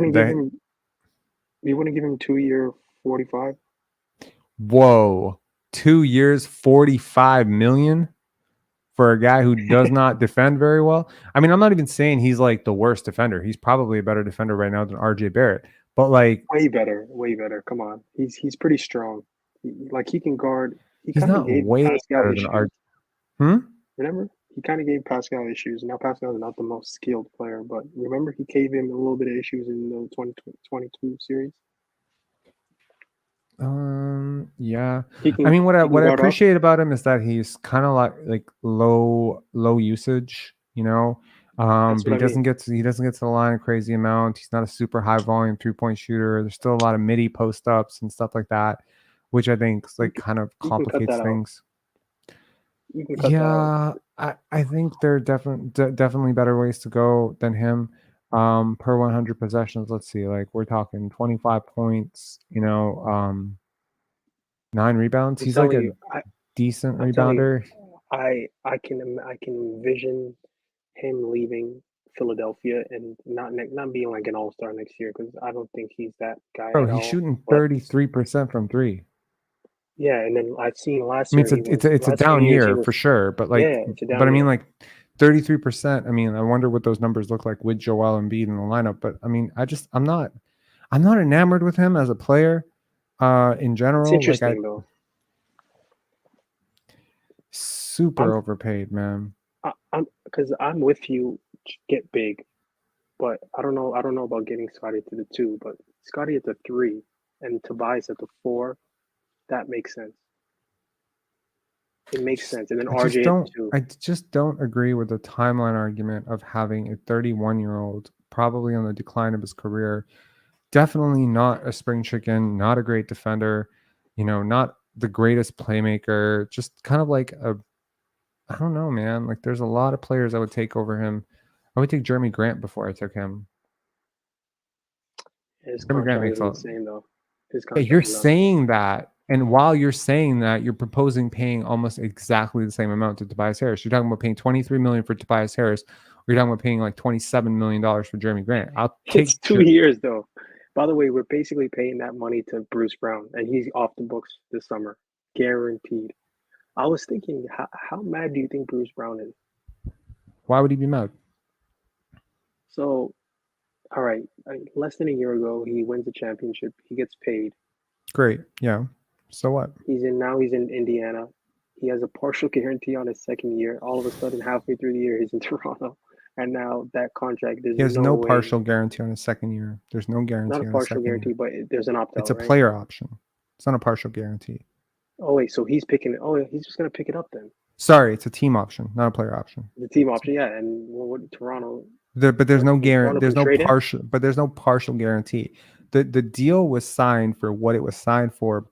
wouldn't give him 2 year 45. Whoa, 2 years, 45 million for a guy who does not defend very well. I mean, I'm not even saying he's like the worst defender. He's probably a better defender right now than RJ Barrett, but like way better. Come on, he's pretty strong. He can guard. He's not way better than RJ. Remember, he kind of gave Pascal issues. Now Pascal is not the most skilled player, but remember he gave him a little bit of issues in the 2022 series. Yeah. I mean, what I appreciate about him is that he's kind of like low usage, but he doesn't get to the line a crazy amount. He's not a super high volume 3-point shooter. There's still a lot of midi post ups and stuff like that, which I think like kind of complicates things. Yeah, I think there are definitely better ways to go than him. Per 100 possessions, let's see, like we're talking 25 points, 9 rebounds. He's like a decent rebounder. I can envision him leaving Philadelphia and not being like an all-star next year, because I don't think he's that guy. Bro, he's shooting 33% from three. Yeah, and then I've seen last year. It's a down year for sure, but like, but I mean, like 33%. I mean, I wonder what those numbers look like with Joel Embiid in the lineup. But I mean, I'm not enamored with him as a player. In general, it's interesting though. Super overpaid, man. I'm with you. Get big, but I don't know about getting Scotty to the 2, but Scotty at the 3 and Tobias at the 4. That makes sense. It makes sense. And then RJ too. I just don't agree with the timeline argument of having a 31-year-old probably on the decline of his career. Definitely not a spring chicken, not a great defender, not the greatest playmaker, just kind of like I don't know, man. Like there's a lot of players I would take over him. I would take Jeremy Grant before I took him. Jeremy Grant makes insane though. You're saying that. And while you're saying that, you're proposing paying almost exactly the same amount to Tobias Harris. You're talking about paying $23 million for Tobias Harris, or you're talking about paying like $27 million for Jeremy Grant. It's 2 years though. By the way, we're basically paying that money to Bruce Brown, and he's off the books this summer, guaranteed. I was thinking, how mad do you think Bruce Brown is? Why would he be mad? So, all right, less than a year ago, he wins the championship. He gets paid. Great. Yeah. So what? He's in Indiana. He has a partial guarantee on his second year. All of a sudden, halfway through the year, he's in Toronto. And now that contract, there's He has no no way. partial guarantee on his second year. There's no Not guarantee a on his partial second guarantee, year. but there's an opt It's out, a right? player option. It's not a partial guarantee. Oh wait, so he's picking it. Oh, he's just gonna pick it up then. Sorry, it's a team option, not a player option. The team option, yeah. And what Toronto? But there's no guarantee. There's no trade him? partial. But there's no partial guarantee. The deal was signed for what it was signed for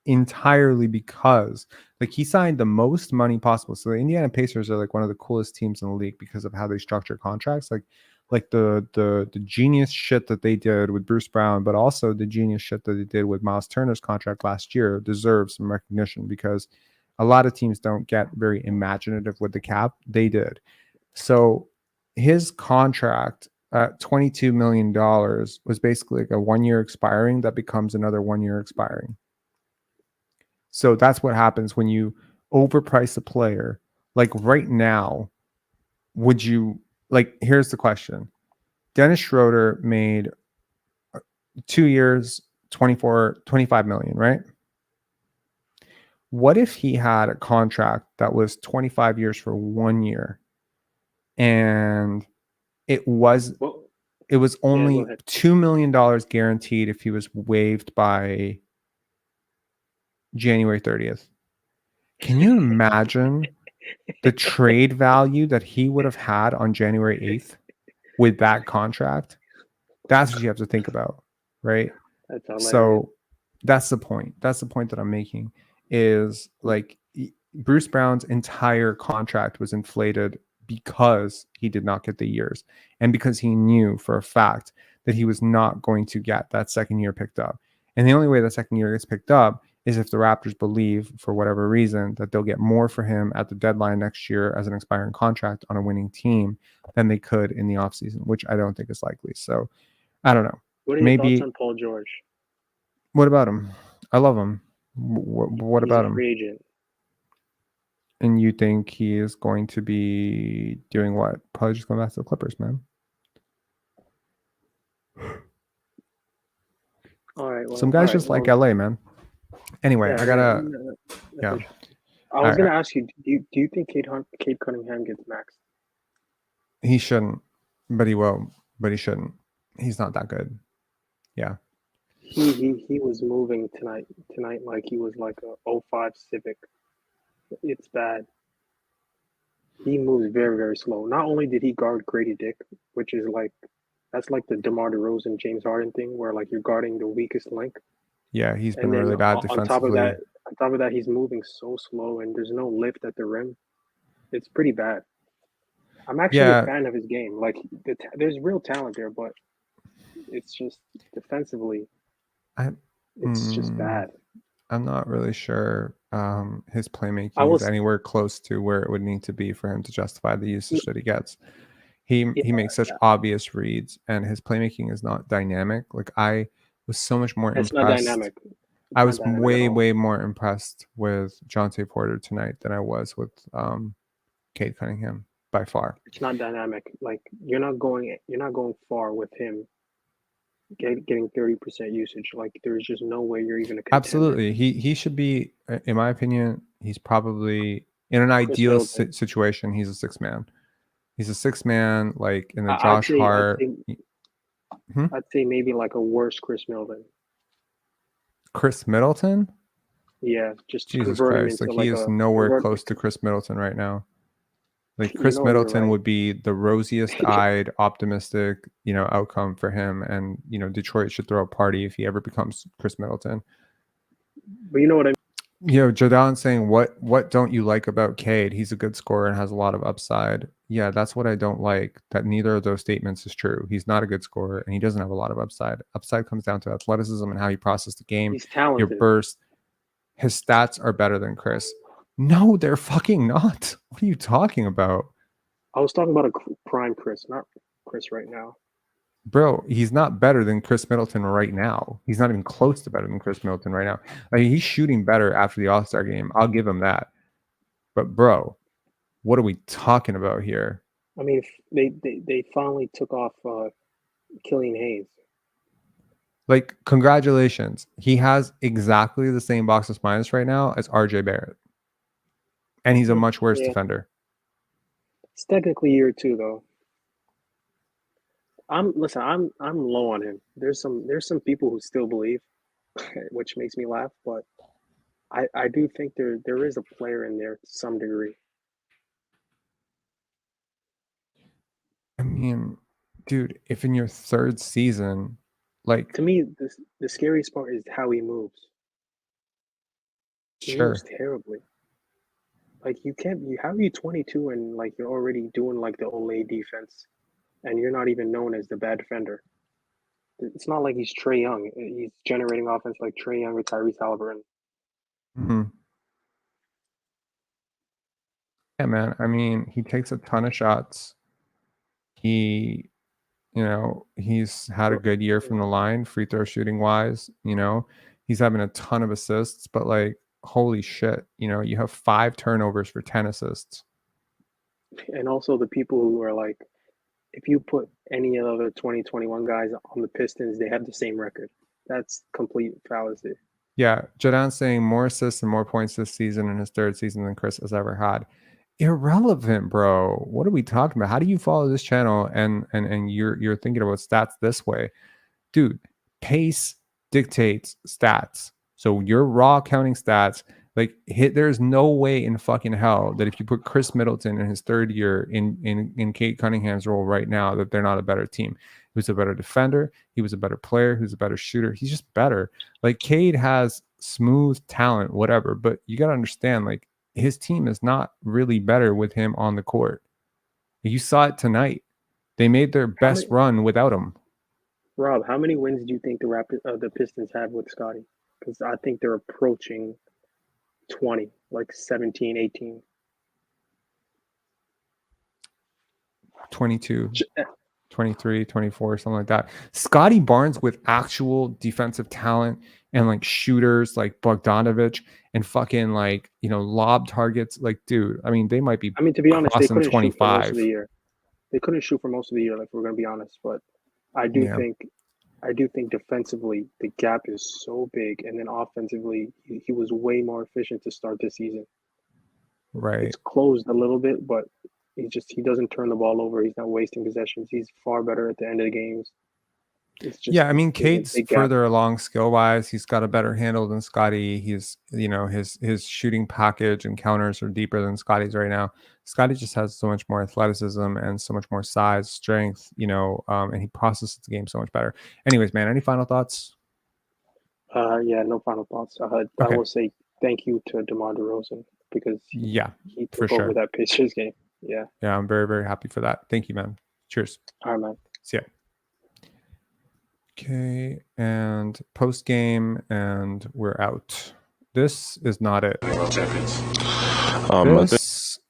entirely because like he signed the most money possible. So the Indiana Pacers are like one of the coolest teams in the league because of how they structure contracts. Like the genius shit that they did with Bruce Brown, but also the genius shit that they did with Miles Turner's contract last year deserves some recognition because a lot of teams don't get very imaginative with the cap. They did. So his contract at $22 million was basically like a 1 year expiring that becomes another 1 year expiring. So that's what happens when you overprice a player. Like right now, would you like? Here's the question: Dennis Schroder made 2 years, 25 million, right? What if he had a contract that was 25 years for 1 year, and it was only $2 million guaranteed if he was waived by January 30th? Can you imagine the trade value that he would have had on January 8th with that contract? That's what you have to think about, right? So that's the point. That's the point that I'm making is like Bruce Brown's entire contract was inflated because he did not get the years and because he knew for a fact that he was not going to get that second year picked up. And the only way that second year gets picked up is if the Raptors believe, for whatever reason, that they'll get more for him at the deadline next year as an expiring contract on a winning team than they could in the offseason, which I don't think is likely. So I don't know. What are your thoughts on Paul George? What about him? I love him. What He's about a him? free agent. And you think he is going to be doing what? Probably just going back to the Clippers, man. All right. Well, some guys just like LA, man. Anyway, I gotta. Yeah. I was gonna ask you. Do you think Cade Cunningham gets maxed? He shouldn't, but he will. But he shouldn't. He's not that good. Yeah. He was moving tonight like he was like a 05 Civic. It's bad. He moves very, very slow. Not only did he guard Grady Dick, which is like that's like the DeMar DeRozan, James Harden thing, where like you're guarding the weakest link. Yeah, he's been really bad defensively. On top of that, he's moving so slow, and there's no lift at the rim. It's pretty bad. I'm actually a fan of his game. Like there's real talent there, but it's just defensively, it's just bad. I'm not really sure his playmaking is anywhere close to where it would need to be for him to justify the usage that he gets. He makes such obvious reads, and his playmaking is not dynamic. Like I was so much more impressed. Not dynamic. I was way more impressed with Jontay Porter tonight than I was with Cade Cunningham by far. It's not dynamic. Like you're not going far with him getting 30% usage. Like there's just no way you're even a contender. Absolutely. He should be, in my opinion, he's probably in an ideal situation. He's a 6-man. He's a 6-man, like in the Josh Hart. I'd say maybe like a worse Chris Middleton. Chris Middleton? Yeah, just Jesus Christ. Like he is nowhere close to Chris Middleton right now. Like Chris Middleton would be the rosiest eyed, optimistic, outcome for him. And, Detroit should throw a party if he ever becomes Chris Middleton. But you know what I mean? Jadon's saying, what don't you like about Cade? He's a good scorer and has a lot of upside. Yeah, that's what I don't like, that neither of those statements is true. He's not a good scorer and he doesn't have a lot of upside. Upside comes down to athleticism and how you process the game. He's talented. Your burst. His stats are better than Chris. No, they're fucking not. What are you talking about? I was talking about a prime Chris, not Chris right now. Bro, he's not better than Chris Middleton right now. He's not even close to better than Chris Middleton right now. I mean, he's shooting better after the All-Star game. I'll give him that. But bro, what are we talking about here? I mean, they finally took off Killian Hayes. Like, congratulations. He has exactly the same box plus minus right now as RJ Barrett. And he's a much worse Yeah, defender. it's technically year 2 though. I'm low on him. There's some people who still believe, which makes me laugh, but I do think there is a player in there to some degree. I mean, dude, if in your third season, like, To me, the scariest part is how he moves. He moves sure. terribly. Like how are you 22 and like you're already doing like the Olay defense, and you're not even known as the bad defender. It's not like he's Trae Young. He's generating offense like Trae Young or Tyrese Halliburton. Mhm. Yeah, man. I mean, he takes a ton of shots. He, he's had a good year from the line, free throw shooting wise. He's having a ton of assists, but like, holy shit, you have 5 turnovers for 10 assists. And also the people who are like, if you put any other 2021 guys on the Pistons, they have the same record. That's complete fallacy. Yeah, Jadan's saying more assists and more points this season in his third season than Chris has ever had. Irrelevant, bro. What are we talking about? How do you follow this channel and you're thinking about stats this way? Dude, pace dictates stats. So your raw counting stats, like there's no way in fucking hell that if you put Chris Middleton in his third year in Cade Cunningham's role right now, that they're not a better team. He was a better defender. He was a better player. He was a better shooter. He's just better. Like Cade has smooth talent, whatever, but you got to understand, like his team is not really better with him on the court. You saw it tonight. They made their best run without him. Rob, how many wins do you think the Pistons have with Scotty? Because I think they're approaching 20, like 17, 18. 22, 23, 24, something like that. Scotty Barnes with actual defensive talent and like shooters like Bogdanovic and fucking like, lob targets. Like, dude, I mean, they might be to be honest, they couldn't 25. shoot for most of the year. They couldn't shoot for most of the year, like we're gonna be honest. But I do think defensively the gap is so big, and then offensively he was way more efficient to start this season. Right. It's closed a little bit, but he doesn't turn the ball over. He's not wasting possessions. He's far better at the end of the games. It's just I mean, Cade's further along skill wise. He's got a better handle than Scotty. He's his shooting package and counters are deeper than Scotty's right now. Scotty just has so much more athleticism and so much more size, strength, and he processes the game so much better. Anyways, man, any final thoughts? Yeah, no final thoughts. Okay. I will say thank you to DeMar DeRozan because he took over that Pacers game. Yeah, I'm very, very happy for that. Thank you, man. Cheers. All right, man. See ya. Okay, and post game, and we're out. This is not it. This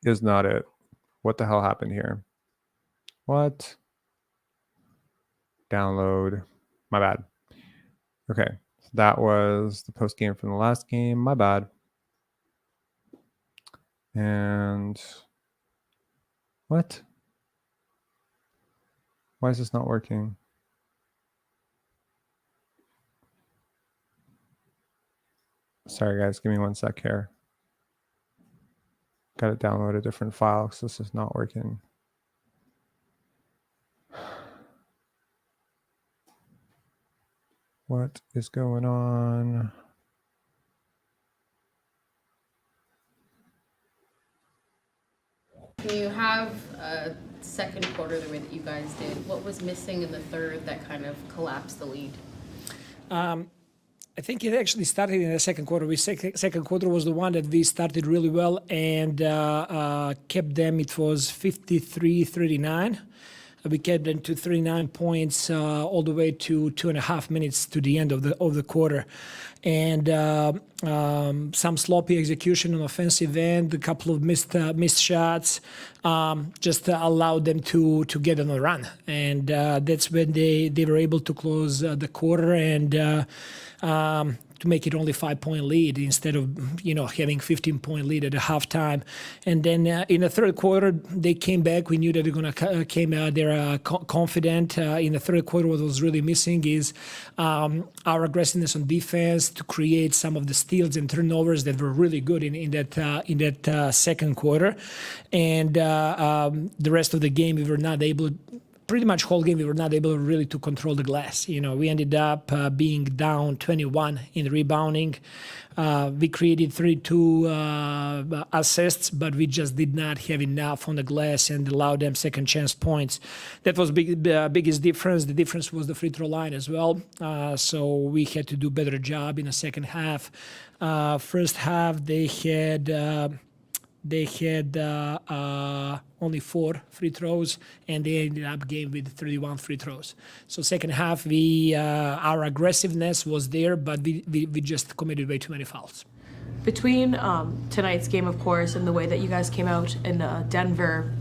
is not it. What the hell happened here? What? Download. My bad. Okay, so that was the post game from the last game. My bad. And what? Why is this not working? Sorry, guys. Give me 1 sec here. Got to download a different file because this is not working. What is going on? You have a second quarter the way that you guys did. What was missing in the third that kind of collapsed the lead? I think it actually started in the second quarter. Second quarter was the one that we started really well and kept them. It was 53-39. We kept them to 39 points all the way to 2.5 minutes to the end of the quarter. And some sloppy execution on offensive end, a couple of missed shots, just allowed them to get on a run. And that's when they were able to close the quarter and to make it only 5-point lead instead of having 15-point lead at the halftime. And then in the third quarter they came back. We knew that they're gonna came out there confident. In the third quarter, what was really missing is our aggressiveness on defense to create some of the steals and turnovers that were really good in that second quarter. And the rest of the game we were not able. Pretty much whole game we were not able really to control the glass. We ended up being down 21 in rebounding. We created 32 assists, but we just did not have enough on the glass and allowed them second chance points. That was biggest difference. The difference was the free throw line as well. So we had to do better job in the second half. First half they had only 4 free throws, and they ended up game with 31 free throws. So second half, our aggressiveness was there, but we just committed way too many fouls. Between tonight's game, of course, and the way that you guys came out in Denver,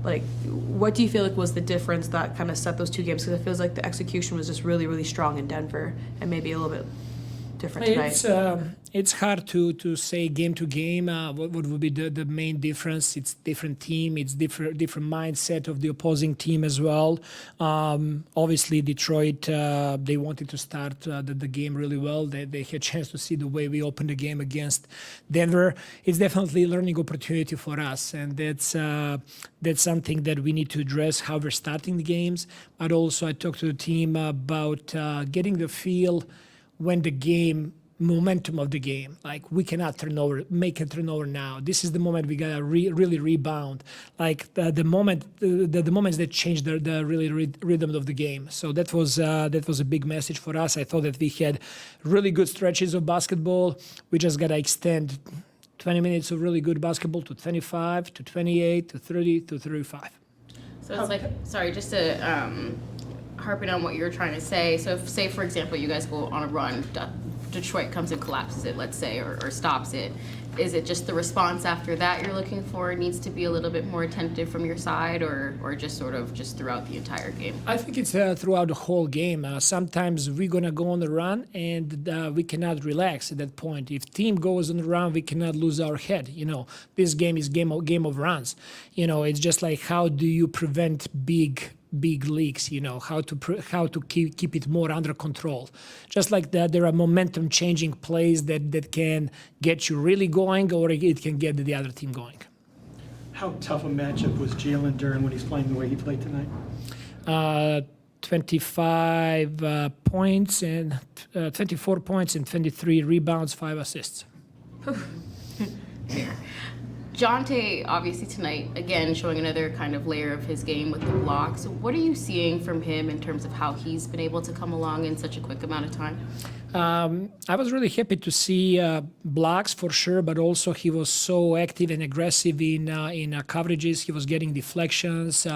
what do you feel like was the difference that kind of set those two games? Because it feels like the execution was just really, really strong in Denver, and maybe a little bit different tonight. It's hard to say game to game what would be the main difference. It's different team. It's different mindset of the opposing team as well. Obviously, Detroit, they wanted to start the game really well. They had a chance to see the way we opened the game against Denver. It's definitely a learning opportunity for us, and that's something that we need to address, how we're starting the games. But also, I talked to the team about getting the feel when the momentum of the game, like we cannot make a turnover now. This is the moment we gotta really rebound. Like the moments that change the really rhythm of the game. So that was a big message for us. I thought that we had really good stretches of basketball. We just gotta extend 20 minutes of really good basketball to 25, to 28, to 30, to 35. So it's like, sorry, just to harping on what you were trying to say. So if, say, for example, you guys go on a run, Detroit comes and collapses it, let's say, or stops it. Is it just the response after that you're looking for needs to be a little bit more attentive from your side, or just sort of just throughout the entire game? I think it's throughout the whole game. Sometimes we're going to go on the run and we cannot relax at that point. If team goes on the run, we cannot lose our head. This game is game of runs. It's just like how do you prevent big leaks, how to keep it more under control. Just like that, there are momentum changing plays that can get you really going, or it can get the other team going. How tough a matchup was Jalen Duren when he's playing the way he played tonight? 25 points and 24 points and 23 rebounds, 5 assists. Jontay, obviously tonight, again, showing another kind of layer of his game with the blocks. What are you seeing from him in terms of how he's been able to come along in such a quick amount of time? I was really happy to see blocks for sure, but also he was so active and aggressive in coverages. He was getting deflections.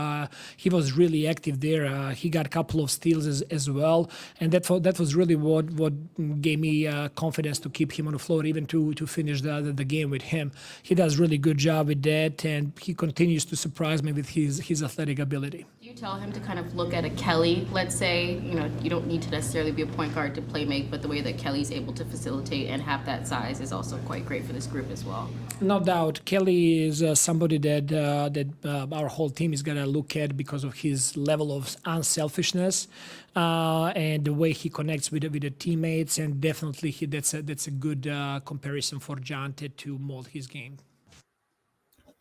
He was really active there. He got a couple of steals as well, and that was really what gave me confidence to keep him on the floor, even to finish the game with him. He does really good job with that, and he continues to surprise me with his athletic ability. Do you tell him to kind of look at a Kelly, let's say, you don't need to necessarily be a point guard to play make, but the way that Kelly's able to facilitate and have that size is also quite great for this group as well? No doubt. Kelly is somebody that our whole team is going to look at because of his level of unselfishness and the way he connects with the teammates, and definitely that's a good comparison for Jontay to mold his game.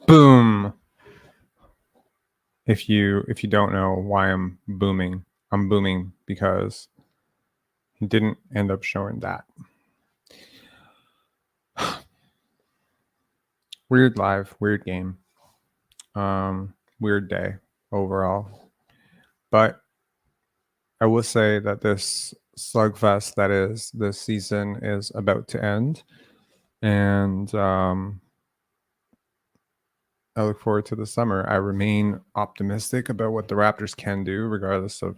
Boom. If you don't know why I'm booming because he didn't end up showing that. Weird live, weird game. Weird day overall. But I will say that this slugfest that is this season is about to end. And I look forward to the summer. I remain optimistic about what the Raptors can do, regardless of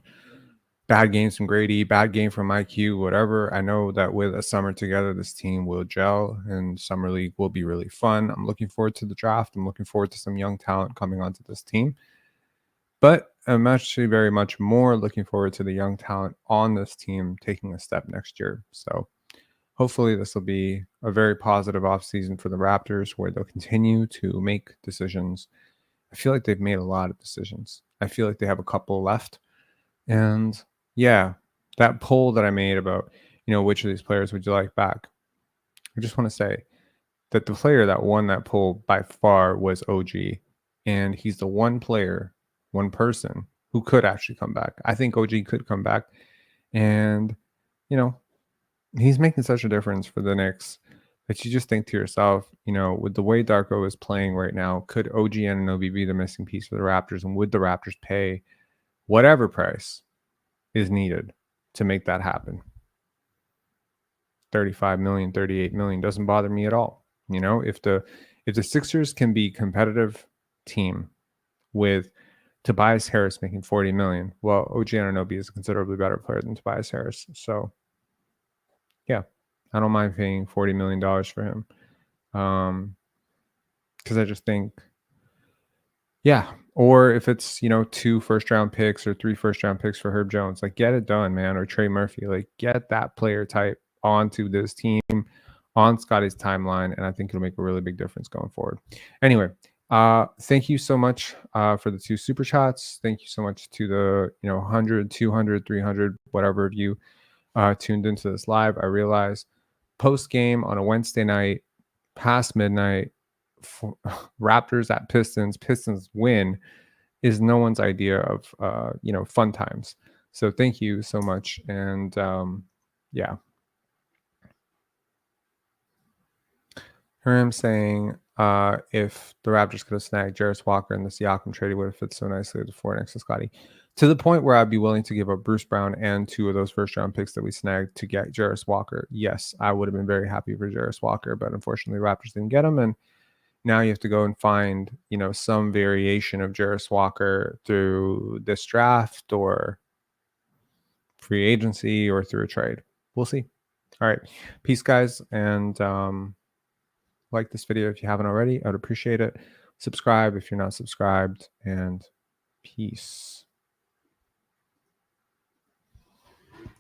bad games from Grady, bad game from IQ, whatever. I know that with a summer together, this team will gel, and Summer League will be really fun. I'm looking forward to the draft. I'm looking forward to some young talent coming onto this team. But I'm actually very much more looking forward to the young talent on this team taking a step next year. So hopefully this will be a very positive offseason for the Raptors where they'll continue to make decisions. I feel like they've made a lot of decisions. I feel like they have a couple left. And yeah, that poll that I made about, which of these players would you like back? I just want to say that the player that won that poll by far was OG. And he's the one person who could actually come back. I think OG could come back. And, he's making such a difference for the Knicks that you just think to yourself, with the way Darko is playing right now, could OG Anunoby be the missing piece for the Raptors? And would the Raptors pay whatever price is needed to make that happen? 35 million, 38 million doesn't bother me at all. If the Sixers can be competitive team with Tobias Harris making 40 million, well, OG Anunoby is a considerably better player than Tobias Harris. So yeah, I don't mind paying $40 million for him. Because I just think, yeah. Or if it's, 2 first-round picks or 3 first-round picks for Herb Jones, like, get it done, man. Or Trey Murphy, like, get that player type onto this team, on Scotty's timeline, and I think it'll make a really big difference going forward. Anyway, thank you so much for the 2 super chats. Thank you so much to the 100, 200, 300, whatever of you tuned into this live. I realize post game on a Wednesday night, past midnight, Raptors at Pistons win is no one's idea of fun times. So thank you so much, and yeah. Here I'm saying if the Raptors could have snagged Jarris Walker in the Siakam trade, it would have fit so nicely with the 4 next to Scotty. To the point where I'd be willing to give up Bruce Brown and 2 of those first-round picks that we snagged to get Jarris Walker. Yes, I would have been very happy for Jarris Walker, but unfortunately, Raptors didn't get him, and now you have to go and find, some variation of Jarris Walker through this draft or free agency or through a trade. We'll see. All right. Peace, guys, and like this video if you haven't already. I would appreciate it. Subscribe if you're not subscribed, and peace.